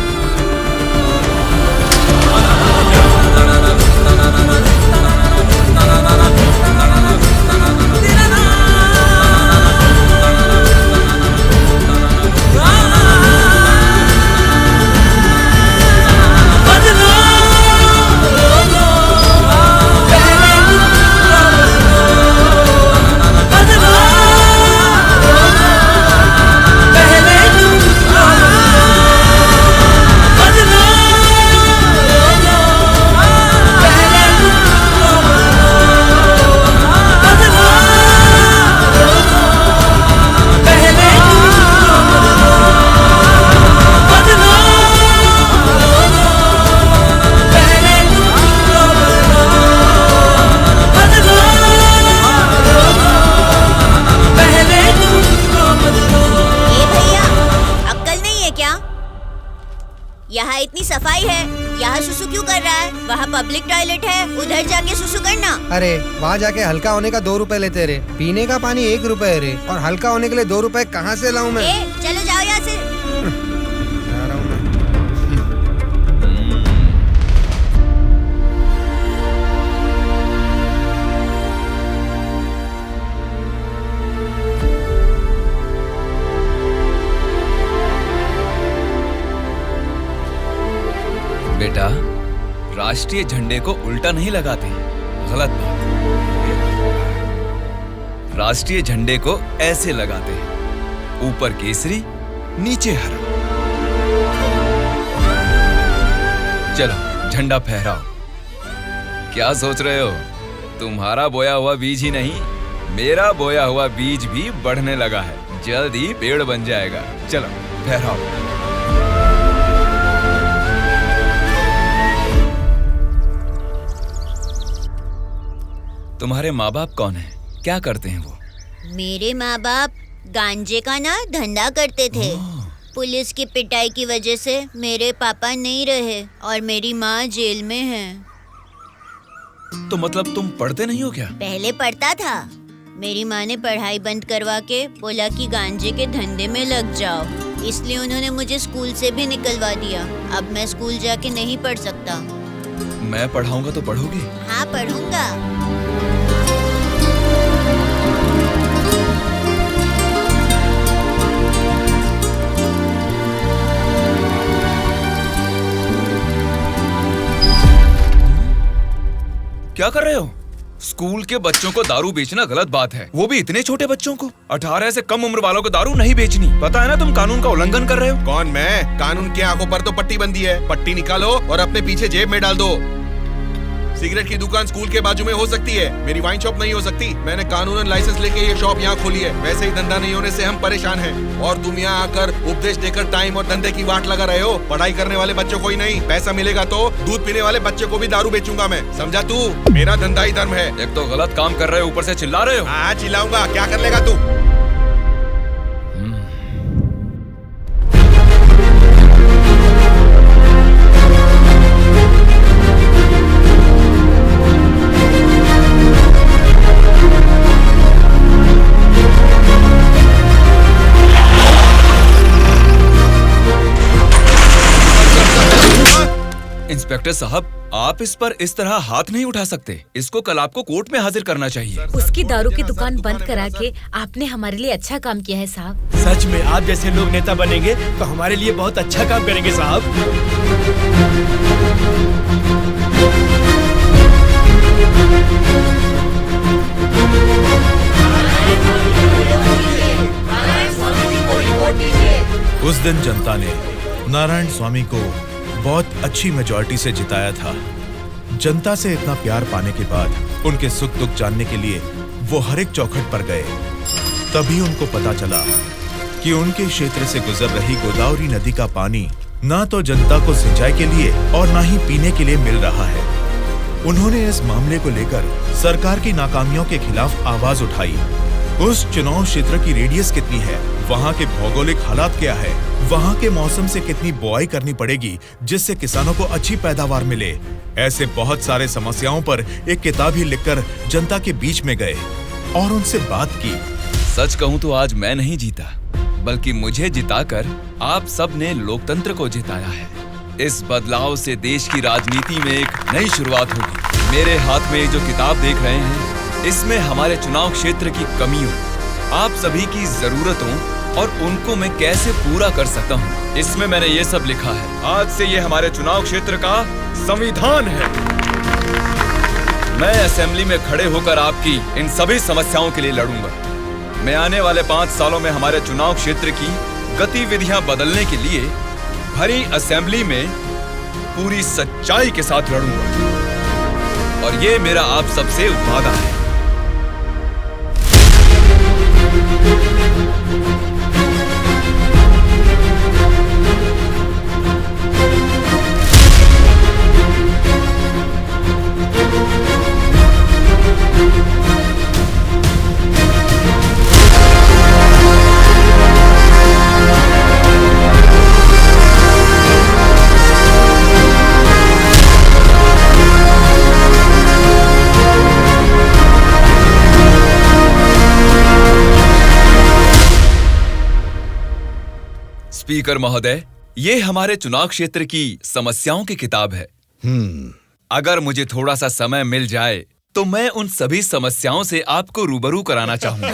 यहाँ इतनी सफाई है, यहाँ सुसु क्यों कर रहा है? वहाँ पब्लिक टॉयलेट है, उधर जाके सुसु करना। अरे वहाँ जाके हल्का होने का 2 रुपए लेते रे, पीने का पानी 1 रुपए रे, और हल्का होने के लिए 2 रुपए कहाँ से लाऊं मैं? चलो जाओ यहाँ से। जा रहा हूँ मैं। बेटा, राष्ट्रीय झंडे को उल्टा नहीं लगाते, गलत बात। राष्ट्रीय झंडे को ऐसे लगाते हैं, ऊपर केसरी, नीचे हरा। चलो झंडा फहराओ। क्या सोच रहे हो? तुम्हारा बोया हुआ बीज ही नहीं, मेरा बोया हुआ बीज भी बढ़ने लगा है, जल्द ही पेड़ बन जाएगा। चलो फहराओ। तुम्हारे माँ बाप कौन हैं? क्या करते हैं वो? मेरे माँ बाप गांजे का ना धंधा करते थे। पुलिस की पिटाई की वजह से मेरे पापा नहीं रहे और मेरी माँ जेल में है। तो मतलब तुम पढ़ते नहीं हो क्या? पहले पढ़ता था, मेरी माँ ने पढ़ाई बंद करवा के बोला कि गांजे के धंधे में लग जाओ, इसलिए उन्होंने मुझे स्कूल से भी निकलवा दिया। अब मैं स्कूल जाके नहीं पढ़ सकता। मैं पढ़ाऊंगा तो पढ़ोगी? हाँ पढ़ूंगा। क्या कर रहे हो? स्कूल के बच्चों को दारू बेचना गलत बात है, वो भी इतने छोटे बच्चों को। 18 से कम उम्र वालों को दारू नहीं बेचनी। पता है ना तुम कानून का उल्लंघन कर रहे हो। कौन मैं? कानून की आंखों पर तो पट्टी बंदी है। पट्टी निकालो और अपने पीछे जेब में डाल दो। सिगरेट की दुकान स्कूल के बाजू में हो सकती है, मेरी वाइन शॉप नहीं हो सकती। मैंने कानूनन लाइसेंस लेके ये शॉप यहाँ खोली है। वैसे ही धंधा नहीं होने से हम परेशान हैं, और तुम यहाँ आकर उपदेश देकर टाइम और धंधे की वाट लगा रहे हो। पढ़ाई करने वाले बच्चों को ही नहीं, पैसा मिलेगा तो दूध पीने वाले बच्चे को भी दारू बेचूंगा मैं, समझा तू? मेरा धंधा ही धर्म है। एक तो गलत काम कर रहे हो, ऊपर से चिल्ला रहे हो। हाँ चिल्लाऊंगा, क्या कर लेगा तू? इंस्पेक्टर साहब, आप इस पर इस तरह हाथ नहीं उठा सकते। इसको कल आपको कोर्ट में हाजिर करना चाहिए। उसकी दारू की दुकान बंद करा के आपने हमारे लिए अच्छा काम किया है साहब। सच में आप जैसे लोग नेता बनेंगे तो हमारे लिए बहुत अच्छा काम करेंगे साहब। उस दिन जनता ने नारायण स्वामी को बहुत अच्छी मेजॉरिटी से जिताया था। जनता से इतना प्यार पाने के बाद उनके सुख दुख जानने के लिए वो हर एक चौखट पर गए। तभी उनको पता चला कि उनके क्षेत्र से गुजर रही गोदावरी नदी का पानी ना तो जनता को सिंचाई के लिए और ना ही पीने के लिए मिल रहा है। उन्होंने इस मामले को लेकर सरकार की नाकामियों के खिलाफ आवाज उठाई। उस चुनाव क्षेत्र की रेडियस कितनी है, वहाँ के भौगोलिक हालात क्या है, वहाँ के मौसम से कितनी बुआई करनी पड़ेगी जिससे किसानों को अच्छी पैदावार मिले, ऐसे बहुत सारे समस्याओं पर एक किताब ही लिखकर जनता के बीच में गए और उनसे बात की। सच कहूँ तो आज मैं नहीं जीता, बल्कि मुझे जिताकर आप सब ने लोकतंत्र को जिताया है। इस बदलाव से देश की राजनीति में एक नई शुरुआत होगी। मेरे हाथ में ये जो किताब देख रहे हैं, इसमें हमारे चुनाव क्षेत्र की कमियों, आप सभी की जरूरतों और उनको मैं कैसे पूरा कर सकता हूँ, इसमें मैंने ये सब लिखा है। आज से ये हमारे चुनाव क्षेत्र का संविधान है। मैं असेंबली में खड़े होकर आपकी इन सभी समस्याओं के लिए लड़ूंगा। मैं आने वाले 5 सालों में हमारे चुनाव क्षेत्र की गतिविधियां बदलने के लिए भरी असेंबली में पूरी सच्चाई के साथ लड़ूंगा और ये मेरा आप सबसे वादा है। स्पीकर महोदय, ये हमारे चुनाव क्षेत्र की समस्याओं की किताब है। अगर मुझे थोड़ा सा समय मिल जाए तो मैं उन सभी समस्याओं से आपको रूबरू कराना चाहूंगा।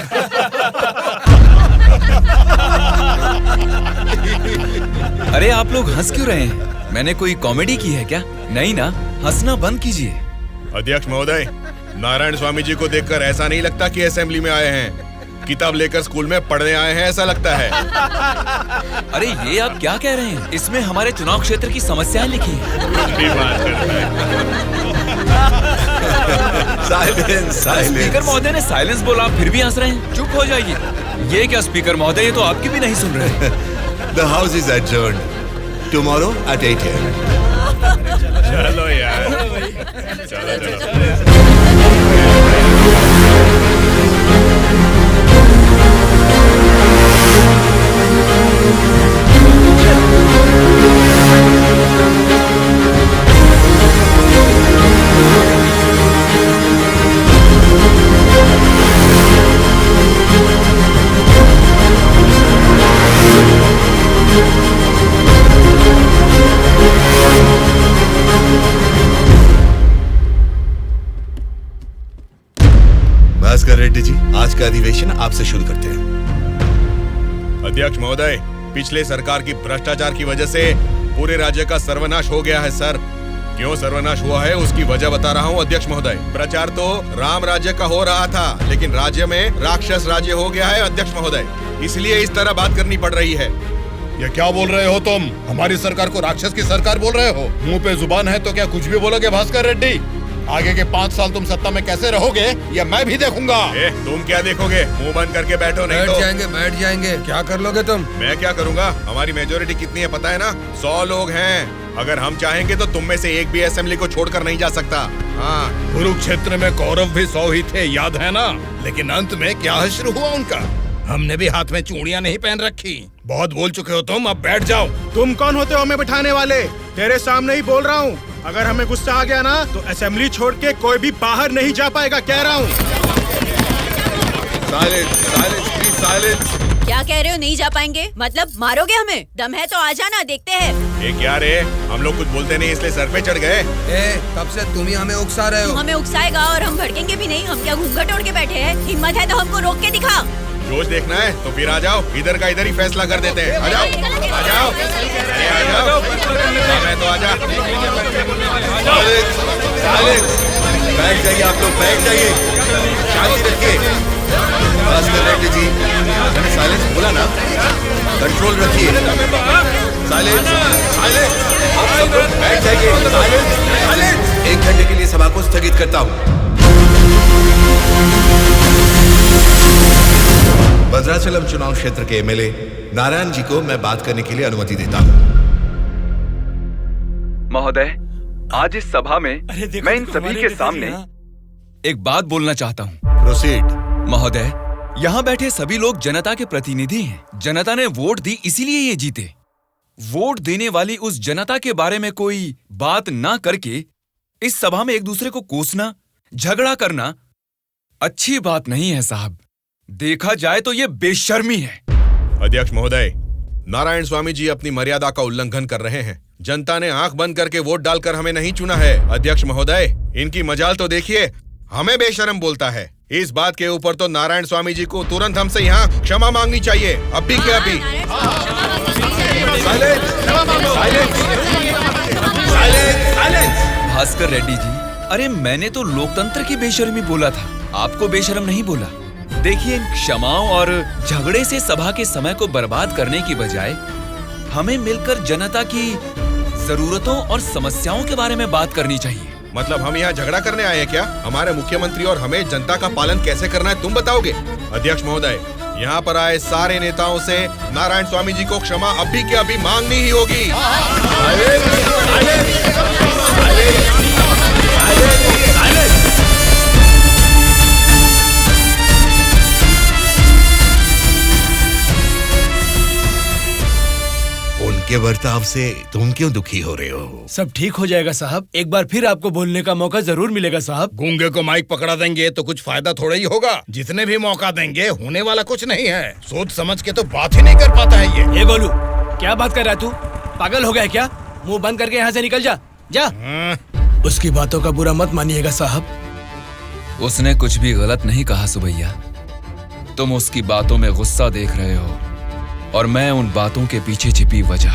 अरे आप लोग हंस क्यों रहे हैं? मैंने कोई कॉमेडी की है क्या? नहीं ना, हंसना बंद कीजिए। अध्यक्ष महोदय, नारायण स्वामी जी को देखकर ऐसा नहीं लगता कि असेंबली में आए हैं, किताब लेकर स्कूल में पढ़ने आए हैं ऐसा लगता है। अरे ये आप क्या कह रहे हैं? इसमें हमारे चुनाव क्षेत्र की समस्याएं लिखी हैं। स्पीकर महोदय ने साइलेंस बोला, फिर भी हंस रहे हैं। चुप हो जाइए। ये क्या स्पीकर महोदय, ये तो आपकी भी नहीं सुन रहे। The house is adjourned. Tomorrow at 8 a.m. चलो यार, चलो। भास्कर रेड्डी जी, आज का अधिवेशन आपसे शुरू करते हैं। अध्यक्ष महोदय, पिछले सरकार की भ्रष्टाचार की वजह से पूरे राज्य का सर्वनाश हो गया है सर। क्यों सर्वनाश हुआ है उसकी वजह बता रहा हूँ अध्यक्ष महोदय। प्रचार तो राम राज्य का हो रहा था, लेकिन राज्य में राक्षस राज्य हो गया है अध्यक्ष महोदय, इसलिए इस तरह बात करनी पड़ रही है। ये क्या बोल रहे हो तुम? हमारी सरकार को राक्षस की सरकार बोल रहे हो? मुंह पे जुबान है तो क्या कुछ भी बोलोगे भास्कर रेड्डी? आगे के 5 साल तुम सत्ता में कैसे रहोगे ये मैं भी देखूंगा। तुम क्या देखोगे? मुंह बंद करके बैठो, नहीं तो बैठ जाएंगे। क्या कर लोगे तुम? मैं क्या करूंगा? हमारी मेजोरिटी कितनी है पता है ना? 100 लोग हैं। अगर हम चाहेंगे तो तुम में से एक भी असेंबली को छोड़कर नहीं जा सकता। हाँ, कुरुक्षेत्र में कौरव भी 100 ही थे, याद है ना? लेकिन अंत में क्या हश्र हुआ उनका? हमने भी हाथ में चूड़ियां नहीं पहन रखी। बहुत बोल चुके हो तुम, अब बैठ जाओ। तुम कौन होते हो हमें बिठाने वाले? तेरे सामने ही बोल रहा हूँ, अगर हमें गुस्सा आ गया ना तो असेंबली छोड़ के कोई भी बाहर नहीं जा पाएगा, कह रहा हूँ। क्या कह रहे हो? नहीं जा पाएंगे मतलब मारोगे हमें? दम है तो आ जाना, देखते हैं। ये क्या रे, हम लोग कुछ बोलते नहीं इसलिए सर पे चढ़ गए। तब से तुम ही हमें उकसा रहे हो। हमें उकसाएगा और हम भड़केंगे भी नहीं। हम क्या घूंघट ओढ़ के बैठे हैं? हिम्मत है तो हमको रोक के दिखा। जोश देखना है तो फिर आ जाओ, इधर का इधर ही फैसला कर देते हैं। आ जाओ, आ जाओ, आ जाओ। मैं तो आ जा। बैठ जाइए आप लोग, बैठ जाइए, शांति रखिए। भास्कर रेड्डी जी, मैंने साइलेंस बोला ना, कंट्रोल रखिए। Silence, silence. आप सब लोग 1 घंटे के लिए सभा को स्थगित करता हूँ। भद्राचलम चुनाव क्षेत्र के एमएलए नारायण जी को मैं बात करने के लिए अनुमति देता हूँ। महोदय, आज इस सभा में मैं इन सभी के सामने एक बात बोलना चाहता हूँ। प्रोसीड। महोदय, यहाँ बैठे सभी लोग जनता के प्रतिनिधि हैं। जनता ने वोट दी, इसीलिए ये जीते। वोट देने वाली उस जनता के बारे में कोई बात ना करके इस सभा में एक दूसरे को कोसना, झगड़ा करना अच्छी बात नहीं है साहब। देखा जाए तो ये बेशर्मी है। अध्यक्ष महोदय, नारायण स्वामी जी अपनी मर्यादा का उल्लंघन कर रहे हैं। जनता ने आंख बंद करके वोट डालकर हमें नहीं चुना है। अध्यक्ष महोदय, इनकी मजाल तो देखिए, हमें बेशरम बोलता है। इस बात के ऊपर तो नारायण स्वामी जी को तुरंत हमसे यहाँ क्षमा मांगनी चाहिए, अभी के अभी। भास्कर रेड्डी जी, अरे मैंने तो लोकतंत्र की बेशर्मी बोला था, आपको बेशरम नहीं बोला। देखिए, इन क्षमाओं और झगड़े से सभा के समय को बर्बाद करने की बजाय हमें मिलकर जनता की जरूरतों और समस्याओं के बारे में बात करनी चाहिए। मतलब हम यहाँ झगड़ा करने आए हैं क्या? हमारे मुख्यमंत्री और हमें जनता का पालन कैसे करना है तुम बताओगे? अध्यक्ष महोदय, यहाँ पर आए सारे नेताओं से नारायण स्वामी जी को क्षमा अभी के अभी मांगनी ही होगी। उनके बर्ताव से तुम क्यों दुखी हो रहे हो? सब ठीक हो जाएगा साहब, एक बार फिर आपको बोलने का मौका जरूर मिलेगा साहब। गूंगे को माइक पकड़ा देंगे तो कुछ फायदा थोड़ा ही होगा। जितने भी मौका देंगे होने वाला कुछ नहीं है। सोच समझ के तो बात ही नहीं कर पाता है ये। गोलू, क्या बात कर रहा है तू? पागल हो गया है क्या? मुंह बंद करके यहाँ से निकल जा, जा। उसकी बातों का बुरा मत मानिएगा साहब। उसने कुछ भी गलत नहीं कहा सुबैया। तुम उसकी बातों में गुस्सा देख रहे हो और मैं उन बातों के पीछे छिपी वजह।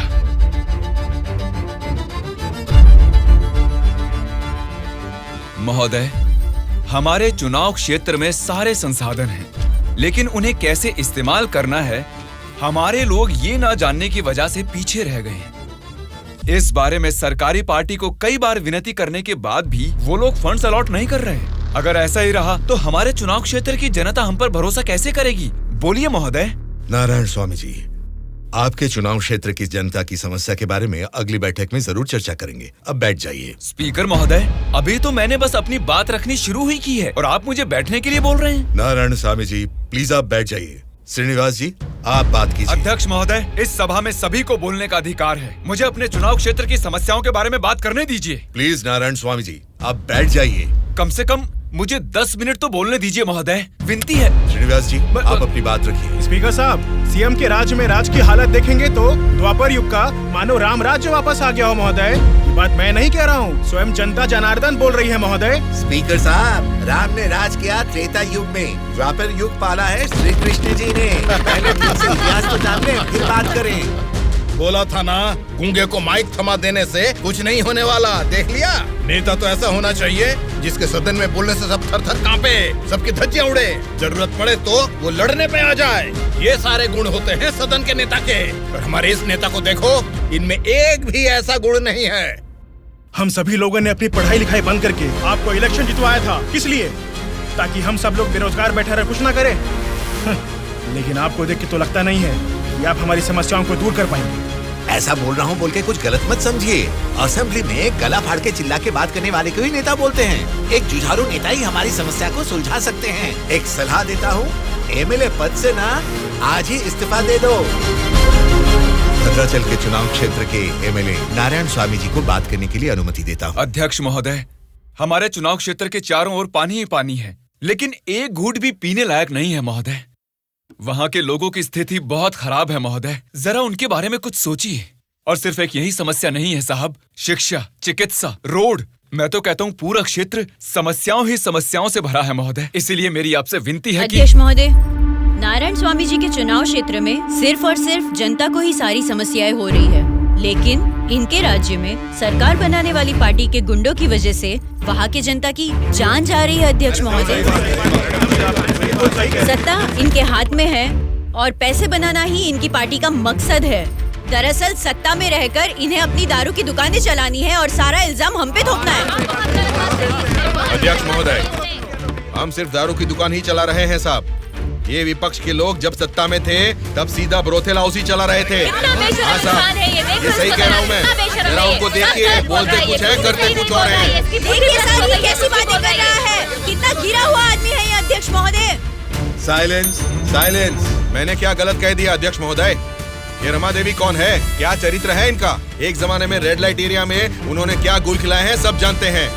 महोदय, हमारे चुनाव क्षेत्र में सारे संसाधन हैं, लेकिन उन्हें कैसे इस्तेमाल करना है हमारे लोग ये ना जानने की वजह से पीछे रह गए हैं। इस बारे में सरकारी पार्टी को कई बार विनती करने के बाद भी वो लोग फंड्स अलॉट नहीं कर रहे। अगर ऐसा ही रहा तो हमारे चुनाव क्षेत्र की जनता हम पर भरोसा कैसे करेगी? बोलिए महोदय। नारायण स्वामी जी, आपके चुनाव क्षेत्र की जनता की समस्या के बारे में अगली बैठक में जरूर चर्चा करेंगे। अब बैठ जाइए। स्पीकर महोदय, अभी तो मैंने बस अपनी बात रखनी शुरू ही की है और आप मुझे बैठने के लिए बोल रहे हैं। नारायण स्वामी जी, प्लीज आप बैठ जाइए। श्रीनिवास जी, आप बात कीजिए। अध्यक्ष महोदय, इस सभा में सभी को बोलने का अधिकार है। मुझे अपने चुनाव क्षेत्र की समस्याओं के बारे में बात करने दीजिए। प्लीज नारायण स्वामी जी, आप बैठ जाइए। कम से कम मुझे 10 मिनट तो बोलने दीजिए महोदय, विनती है। श्रीनिवास जी, आप अपनी बात रखिए। स्पीकर साहब, सीएम के राज्य में राज की हालत देखेंगे तो द्वापर युग का मानो राम राज्य वापस आ गया हो महोदय। ये बात मैं नहीं कह रहा हूँ, स्वयं जनता जनार्दन बोल रही है महोदय। स्पीकर साहब, राम ने राज किया त्रेता युग में, द्वापर युग पाला है श्री कृष्ण जी ने। पहले ठीक से इतिहास को जान लें, फिर बात करें। बोला था ना, गूंगे को माइक थमा देने से कुछ नहीं होने वाला। देख लिया, नेता तो ऐसा होना चाहिए जिसके सदन में बोलने से सब थर थर कांपे, सबकी धज्जियां उड़े, जरूरत पड़े तो वो लड़ने पे आ जाए। ये सारे गुण होते हैं सदन के नेता के। और हमारे इस नेता को देखो, इनमें एक भी ऐसा गुण नहीं है। हम सभी लोगों ने अपनी पढ़ाई लिखाई बंद करके आपको इलेक्शन जितवाया था, किस लिए? ताकि हम सब लोग बेरोजगार बैठे रहे, कुछ ना करें। लेकिन आपको देख के तो लगता नहीं है कि आप हमारी समस्याओं को दूर कर पाएंगे। ऐसा बोल रहा हूँ बोल के कुछ गलत मत समझिए। असेंबली में गला फाड़ के चिल्ला के बात करने वाले को ही नेता बोलते हैं। एक जुझारू नेता ही हमारी समस्या को सुलझा सकते हैं। एक सलाह देता हूँ, एमएलए पद से ना आज ही इस्तीफा दे दो। भद्राचल के चुनाव क्षेत्र के एमएलए नारायण स्वामी जी को बात करने के लिए अनुमति देता हूँ। अध्यक्ष महोदय, हमारे चुनाव क्षेत्र के चारों ओर पानी ही पानी है, लेकिन एक घूंट भी पीने लायक नहीं है महोदय। वहाँ के लोगों की स्थिति बहुत खराब है महोदय, जरा उनके बारे में कुछ सोचिए। और सिर्फ एक यही समस्या नहीं है साहब, शिक्षा, चिकित्सा, रोड, मैं तो कहता हूँ पूरा क्षेत्र समस्याओं ही समस्याओं से भरा है महोदय। इसीलिए मेरी आपसे विनती है कि अध्यक्ष महोदय, नारायण स्वामी जी के चुनाव क्षेत्र में सिर्फ और सिर्फ जनता को ही सारी समस्याएं हो रही है, लेकिन इनके राज्य में सरकार बनाने वाली पार्टी के गुंडों की वजह से वहाँ के जनता की जान जा रही है। अध्यक्ष महोदय, सत्ता इनके हाथ में है और पैसे बनाना ही इनकी पार्टी का मकसद है। दरअसल सत्ता में रहकर इन्हें अपनी दारू की दुकानें चलानी है और सारा इल्जाम हम पे थोपना है। अध्यक्ष महोदय, हम सिर्फ दारू की दुकान ही चला रहे हैं साहब। ये विपक्ष के लोग जब सत्ता में थे तब सीधा ब्रोथेल हाउस ही चला रहे थे। हाँ साहब, ये सही कह रहा हूँ मैं। जरा उनको देखिए, बोलते कुछ है करते कुछ और है। देखिए सर, ये कैसी बातें कर रहा है। कितना गिरा हुआ आदमी है ये अध्यक्ष महोदय। Silence, silence. मैंने क्या गलत कह दिया अध्यक्ष महोदय? ये रमा देवी कौन है? क्या चरित्र है इनका? एक जमाने में रेड लाइट एरिया में उन्होंने क्या गुल खिलाए हैं सब जानते हैं।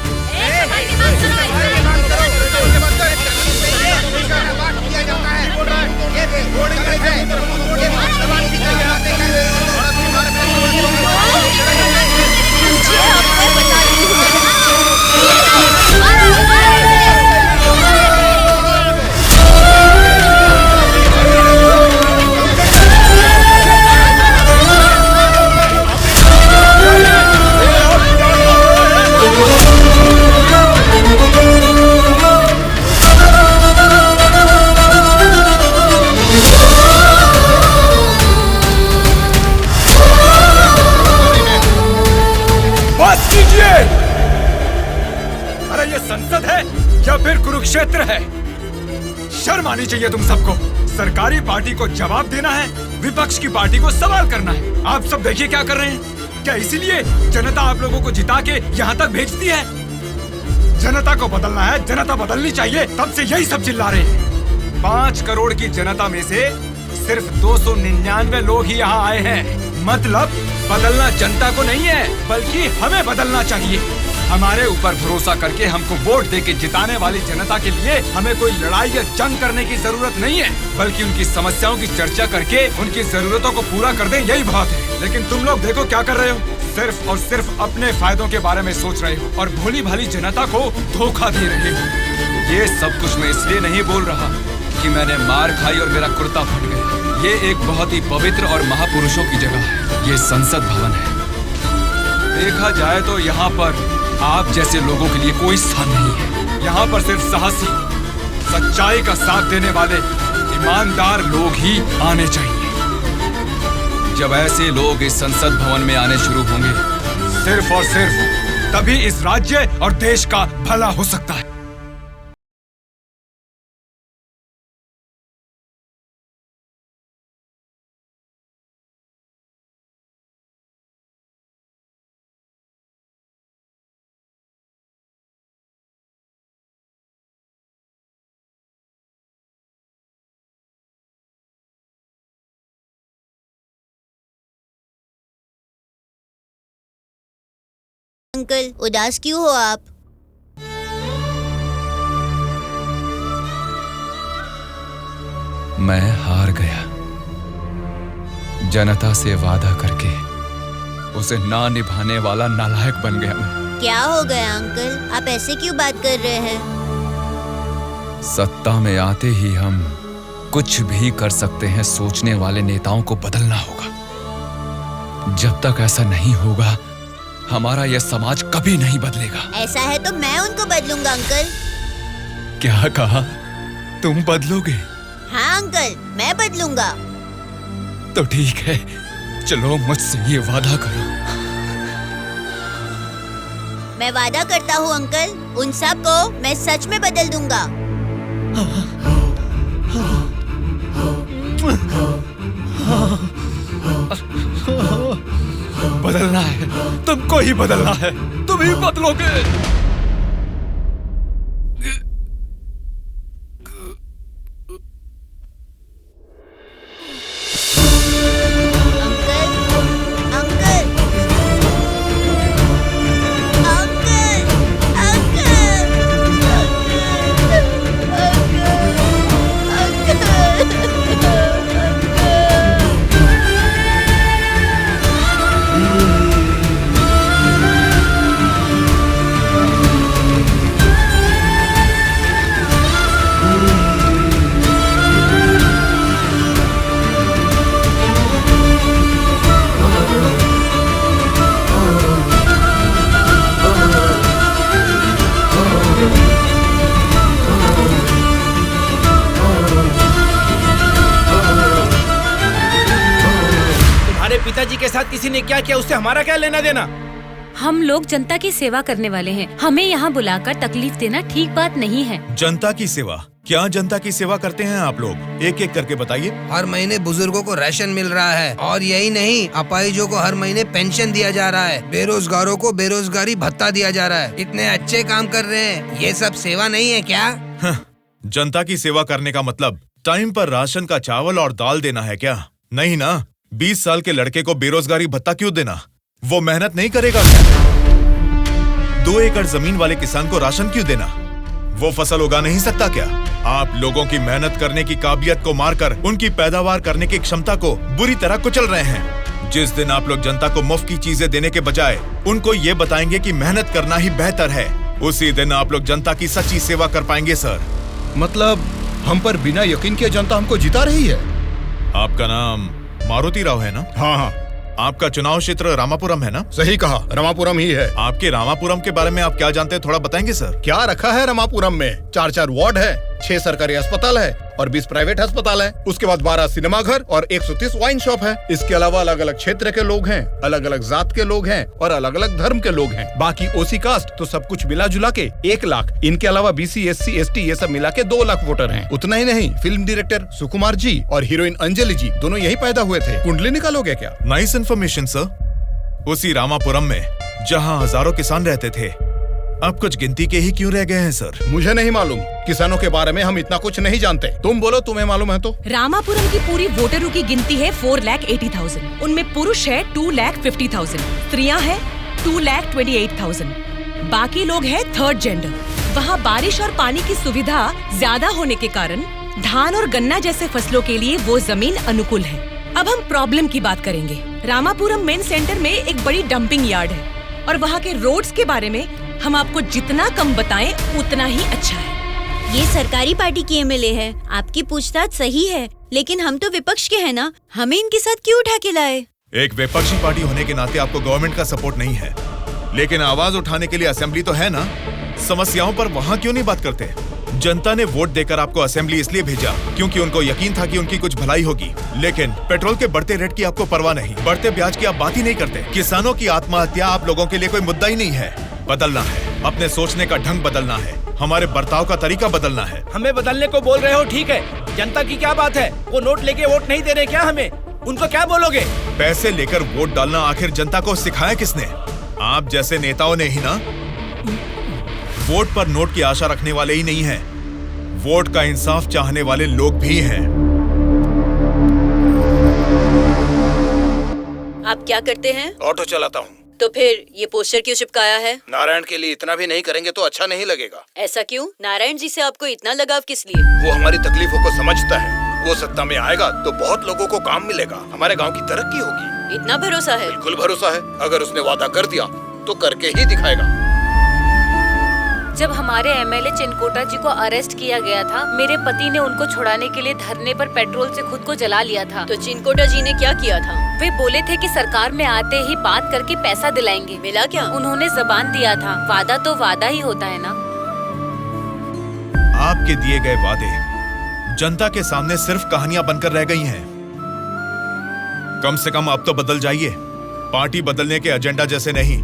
अरे ये संसद है या फिर कुरुक्षेत्र है? शर्म आनी चाहिए तुम सबको। सरकारी पार्टी को जवाब देना है, विपक्ष की पार्टी को सवाल करना है। आप सब देखिए क्या कर रहे हैं। क्या इसीलिए जनता आप लोगों को जिता के यहाँ तक भेजती है? जनता को बदलना है, जनता बदलनी चाहिए, तब से यही सब चिल्ला रहे हैं। 5 करोड़ की जनता में से सिर्फ 299 लोग ही यहाँ आए हैं। मतलब बदलना जनता को नहीं है, बल्कि हमें बदलना चाहिए। हमारे ऊपर भरोसा करके हमको वोट देके जिताने वाली जनता के लिए हमें कोई लड़ाई या जंग करने की जरूरत नहीं है, बल्कि उनकी समस्याओं की चर्चा करके उनकी जरूरतों को पूरा कर दें, यही बहुत है। लेकिन तुम लोग देखो क्या कर रहे हो। सिर्फ और सिर्फ अपने फायदों के बारे में सोच रहे हो और भोली भाली जनता को धोखा दे रहे हो। ये सब कुछ मैं इसलिए नहीं बोल रहा कि मैंने मार खाई और मेरा कुर्ता फट गया। ये एक बहुत ही पवित्र और महापुरुषों की जगह है। ये संसद भवन है। देखा जाए तो यहाँ पर आप जैसे लोगों के लिए कोई स्थान नहीं है। यहाँ पर सिर्फ साहसी, सच्चाई का साथ देने वाले ईमानदार लोग ही आने चाहिए। जब ऐसे लोग इस संसद भवन में आने शुरू होंगे, सिर्फ और सिर्फ तभी इस राज्य और देश का भला हो सकता है। अंकल, उदास क्यों हो आप? मैं हार गया। जनता से वादा करके उसे ना निभाने वाला नालायक बन गया मैं। क्या हो गया अंकल? आप ऐसे क्यों बात कर रहे हैं? सत्ता में आते ही हम कुछ भी कर सकते हैं सोचने वाले नेताओं को बदलना होगा। जब तक ऐसा नहीं होगा, हमारा यह समाज कभी नहीं बदलेगा। ऐसा है तो मैं उनको बदलूंगा अंकल। क्या कहा? तुम बदलोगे? हाँ अंकल, मैं बदलूंगा। तो ठीक है, चलो मुझसे ये वादा करो। मैं वादा करता हूँ अंकल, उन सब को मैं सच में बदल दूंगा। बदलना है, तुमको ही बदलना है, तुम ही बदलोगे। जनता जी के साथ किसी ने क्या किया उससे हमारा क्या लेना देना? हम लोग जनता की सेवा करने वाले हैं, हमें यहाँ बुलाकर तकलीफ देना ठीक बात नहीं है। जनता की सेवा? क्या जनता की सेवा करते हैं आप लोग? एक एक करके बताइए। हर महीने बुजुर्गों को राशन मिल रहा है, और यही नहीं, अपाहिजों को हर महीने पेंशन दिया जा रहा है, बेरोजगारों को बेरोजगारी भत्ता दिया जा रहा है। इतने अच्छे काम कर रहे हैं, ये सब सेवा नहीं है क्या? जनता की सेवा करने का मतलब टाइम पर राशन का चावल और दाल देना है क्या? नहीं ना। 20 साल के लड़के को बेरोजगारी भत्ता क्यों देना? वो मेहनत नहीं करेगा क्या? 2 एकड़ जमीन वाले किसान को राशन क्यों देना? वो फसल उगा नहीं सकता क्या? आप लोगों की मेहनत करने की काबिलियत को मारकर उनकी पैदावार करने की क्षमता को बुरी तरह कुचल रहे हैं। जिस दिन आप लोग जनता को मुफ्त की चीजें देने के बजाय उनको ये बताएंगे कि मेहनत करना ही बेहतर है, उसी दिन आप लोग जनता की सच्ची सेवा कर पाएंगे सर। मतलब हम पर बिना यकीन के जनता हमको जिता रही है। आपका नाम मारुति राव है ना? हाँ हाँ। आपका चुनाव क्षेत्र रामापुरम है ना? सही कहा, रामापुरम ही है। आपके रामापुरम के बारे में आप क्या जानते हैं, थोड़ा बताएंगे सर? क्या रखा है रामापुरम में? 4 वार्ड है, 6 सरकारी अस्पताल है और 20 प्राइवेट अस्पताल है। उसके बाद 12 सिनेमा घर और 130 वाइन शॉप है। इसके अलावा अलग अलग क्षेत्र के लोग हैं, अलग अलग जात के लोग हैं और अलग अलग धर्म के लोग हैं। बाकी ओसी कास्ट तो सब कुछ मिला जुला के 1 लाख। इनके अलावा BC SC ST ये सब मिला के 2 लाख वोटर हैं। उतना ही नहीं, फिल्म डायरेक्टर सुकुमार जी और हीरोइन अंजलि जी दोनों यही पैदा हुए थे। कुंडली निकालोगे क्या? Nice information sir. उसी रामापुरम में जहाँ हजारों किसान रहते थे, अब कुछ गिनती के ही क्यों रह गए हैं सर? मुझे नहीं मालूम, किसानों के बारे में हम इतना कुछ नहीं जानते। तुम बोलो, तुम्हें मालूम है तो? रामापुरम की पूरी वोटरों की गिनती है 4,80,000। उनमें पुरुष है 2,50,000, स्त्रियां है 2,28,000, बाकी लोग है 3rd जेंडर। वहाँ बारिश और पानी की सुविधा ज्यादा होने के कारण धान और गन्ना जैसे फसलों के लिए वो जमीन अनुकूल है। अब हम प्रॉब्लम की बात करेंगे। रामापुरम मेन सेंटर में एक बड़ी डंपिंग यार्ड है और वहाँ के रोड्स के बारे में हम आपको जितना कम बताएं उतना ही अच्छा है। ये सरकारी पार्टी की MLA है, आपकी पूछताछ सही है, लेकिन हम तो विपक्ष के हैं ना, हमें इनके साथ क्यों उठा के लाए? एक विपक्षी पार्टी होने के नाते आपको गवर्नमेंट का सपोर्ट नहीं है, लेकिन आवाज उठाने के लिए असेंबली तो है ना। समस्याओं पर वहाँ क्यों नहीं बात करते? जनता ने वोट देकर आपको असेंबली इसलिए भेजा क्योंकि उनको यकीन था कि उनकी कुछ भलाई होगी, लेकिन पेट्रोल के बढ़ते रेट की आपको परवाह नहीं, बढ़ते ब्याज की आप बात ही नहीं करते। किसानों की आत्महत्या आप लोगों के लिए कोई मुद्दा ही नहीं है। बदलना है, अपने सोचने का ढंग बदलना है, हमारे बर्ताव का तरीका बदलना है। हमें बदलने को बोल रहे हो, ठीक है, जनता की क्या बात है? वो नोट लेके वोट नहीं दे रहे क्या हमें? उनको क्या बोलोगे? पैसे लेकर वोट डालना आखिर जनता को सिखाया किसने? आप जैसे नेताओं ने ही ना। वोट पर नोट की आशा रखने वाले ही नहीं हैं, वोट का इंसाफ चाहने वाले लोग भी हैं। आप क्या करते हैं? ऑटो चलाता हूँ। तो फिर ये पोस्टर क्यों चिपकाया है? नारायण के लिए इतना भी नहीं करेंगे तो अच्छा नहीं लगेगा। ऐसा क्यों? नारायण जी से आपको इतना लगाव किस लिए? वो हमारी तकलीफों को समझता है। वो सत्ता में आएगा तो बहुत लोगों को काम मिलेगा, हमारे गांव की तरक्की होगी। इतना भरोसा है? बिल्कुल भरोसा है। अगर उसने वादा कर दिया तो करके ही दिखाएगा। जब हमारे MLA चिनकोटा जी को अरेस्ट किया गया था, मेरे पति ने उनको छुड़ाने के लिए धरने पर पेट्रोल से खुद को जला लिया था। तो चिनकोटा जी ने क्या किया था? वे बोले थे कि सरकार में आते ही बात करके पैसा दिलाएंगे। मिला क्या? उन्होंने जबान दिया था, वादा तो वादा ही होता है ना। आपके दिए गए वादे जनता के सामने सिर्फ कहानियां बनकर रह गई हैं। कम से कम अब तो बदल जाइए। पार्टी बदलने के एजेंडा जैसे नहीं,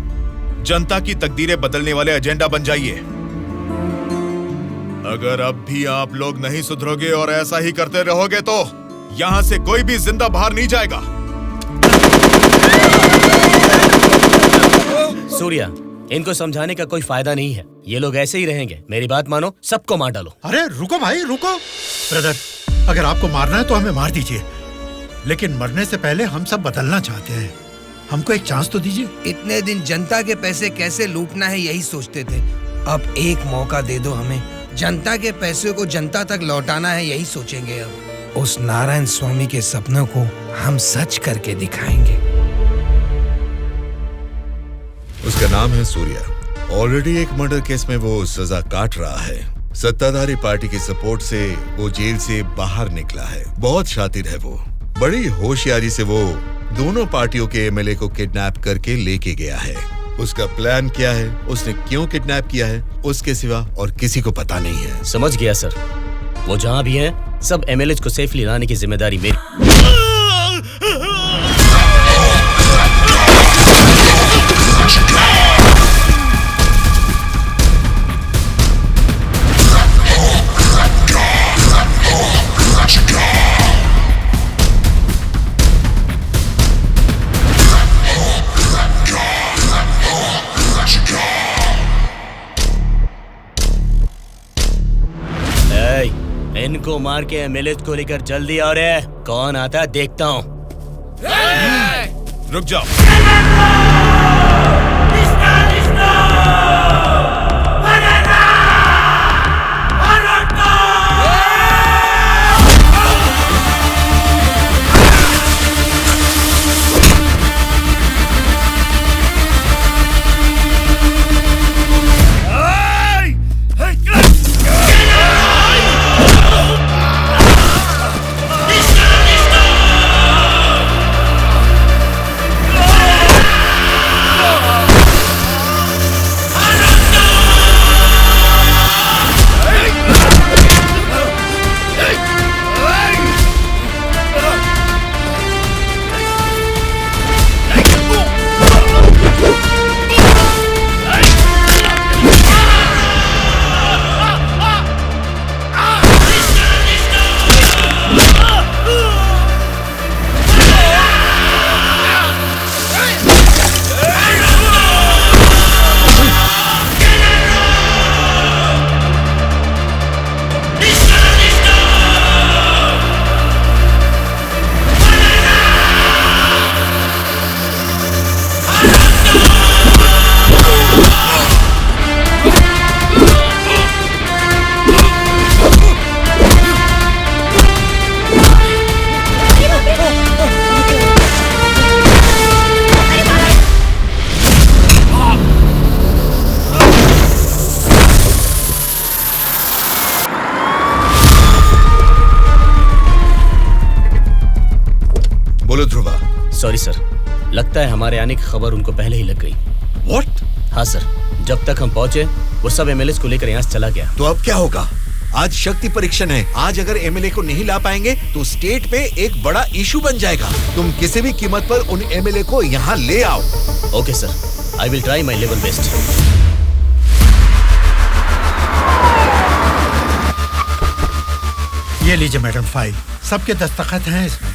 जनता की तकदीरें बदलने वाले एजेंडा बन जाइए। अगर अब भी आप लोग नहीं सुधरोगे और ऐसा ही करते रहोगे तो यहाँ से कोई भी जिंदा बाहर नहीं जाएगा। सूर्या, इनको समझाने का कोई फायदा नहीं है, ये लोग ऐसे ही रहेंगे। मेरी बात मानो, सबको मार डालो। अरे रुको भाई, रुको। ब्रदर, अगर आपको मारना है तो हमें मार दीजिए, लेकिन मरने से पहले हम सब बदलना चाहते हैं। हमको एक चांस तो दीजिए। इतने दिन जनता के पैसे कैसे लूटना है यही सोचते थे, अब एक मौका दे दो हमें। जनता के पैसे को जनता तक लौटाना है यही सोचेंगे। अब उस नारायण स्वामी के सपनों को हम सच करके दिखाएंगे। उसका नाम है सूर्या। ऑलरेडी एक मर्डर केस में वो सजा काट रहा है। सत्ताधारी पार्टी की सपोर्ट से वो जेल से बाहर निकला है। बहुत शातिर है वो। बड़ी होशियारी से वो दोनों पार्टियों के MLA को किडनैप करके लेके गया है। उसका प्लान क्या है, उसने क्यों किडनैप किया है, उसके सिवा और किसी को पता नहीं है। समझ गया सर। वो जहाँ भी हैं, सब MLAs को सेफली लाने की जिम्मेदारी मेरी। इनको मार के एमएलए को लेकर जल्दी आ रहे हैं। कौन आता है देखता हूँ। रुक जाओ। सॉरी सर, लगता है हमारे आने की खबर उनको पहले ही लग गई। What? हाँ सर, जब तक हम पहुंचे वो सब एमएलए को लेकर यहाँ से चला गया। तो अब क्या होगा? आज शक्ति परीक्षण है। आज अगर एमएलए को नहीं ला पाएंगे तो स्टेट में एक बड़ा इशू बन जाएगा। तुम किसी भी कीमत पर उन एमएलए को यहाँ ले आओ। Okay sir, I will try my level best. ये लीजिए मैडम फाइल, सबके दस्तखत हैं इसमें।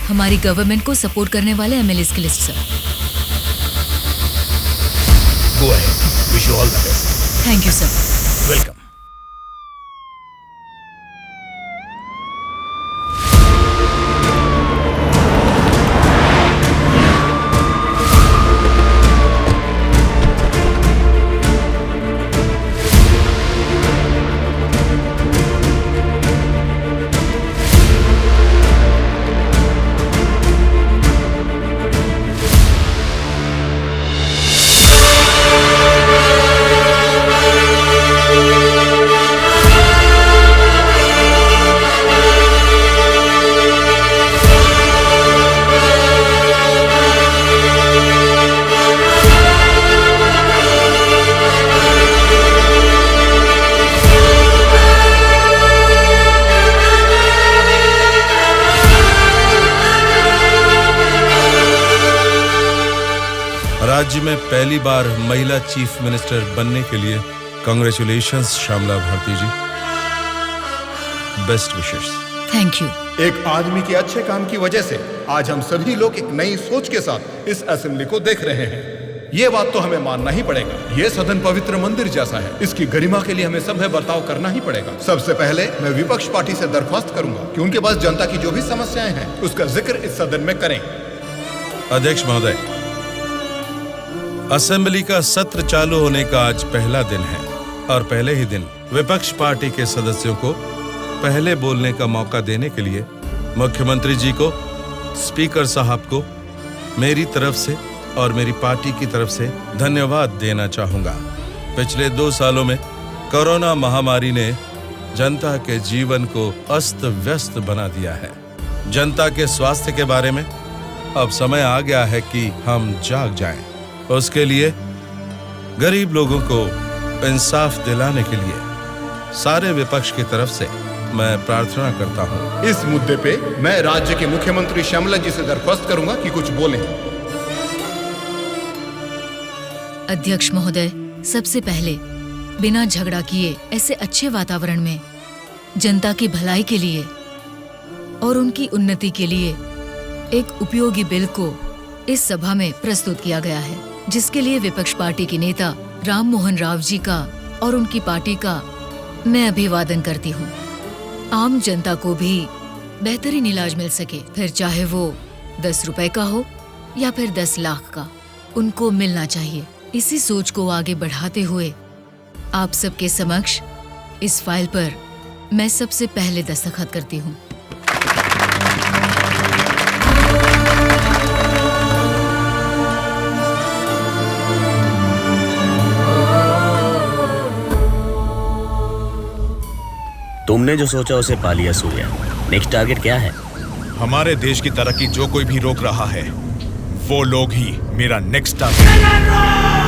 हमारी गवर्नमेंट को सपोर्ट करने वाले एमएलएस की list sir. Go ahead, wish you all the best. Thank you sir. Welcome. राज्य में पहली बार महिला चीफ मिनिस्टर बनने के लिए congratulations Shyamala Bharati ji. Best wishes. Thank you. एक आदमी के अच्छे काम की वजह से आज हम सभी लोग एक नई सोच के साथ इस असेंबली को देख रहे हैं। ये बात तो हमें मानना ही पड़ेगा। ये सदन पवित्र मंदिर जैसा है। इसकी गरिमा के लिए हमें सभ्य बर्ताव करना ही पड़ेगा। सबसे पहले मैं विपक्ष पार्टी से दरख्वास्त करूंगा कि उनके पास जनता की जो भी समस्याएं हैं उसका जिक्र इस सदन में करें। अध्यक्ष महोदय, असेंबली का सत्र चालू होने का आज पहला दिन है और पहले ही दिन विपक्ष पार्टी के सदस्यों को पहले बोलने का मौका देने के लिए मुख्यमंत्री जी को, स्पीकर साहब को मेरी तरफ से और मेरी पार्टी की तरफ से धन्यवाद देना चाहूंगा। पिछले 2 सालों में कोरोना महामारी ने जनता के जीवन को अस्त व्यस्त बना दिया है। जनता के स्वास्थ्य के बारे में अब समय आ गया है कि हम जाग जाएं। उसके लिए गरीब लोगों को इंसाफ दिलाने के लिए सारे विपक्ष की तरफ से मैं प्रार्थना करता हूं। इस मुद्दे पे मैं राज्य के मुख्यमंत्री श्यामला जी से दरख्वास्त करूंगा कि कुछ बोलें। अध्यक्ष महोदय, सबसे पहले बिना झगड़ा किए ऐसे अच्छे वातावरण में जनता की भलाई के लिए और उनकी उन्नति के लिए एक उपयोगी बिल को इस सभा में प्रस्तुत किया गया है, जिसके लिए विपक्ष पार्टी के नेता राम मोहन राव जी का और उनकी पार्टी का मैं अभिवादन करती हूँ आम जनता को भी बेहतरीन इलाज मिल सके, फिर चाहे वो 10 रुपए का हो या फिर 10 लाख का, उनको मिलना चाहिए। इसी सोच को आगे बढ़ाते हुए आप सबके समक्ष इस फाइल पर मैं सबसे पहले दस्तखत करती हूँ। तुमने जो सोचा उसे पा लिया सूर्या। नेक्स्ट टारगेट क्या है? हमारे देश की तरक्की जो कोई भी रोक रहा है वो लोग ही मेरा नेक्स्ट टारगेट।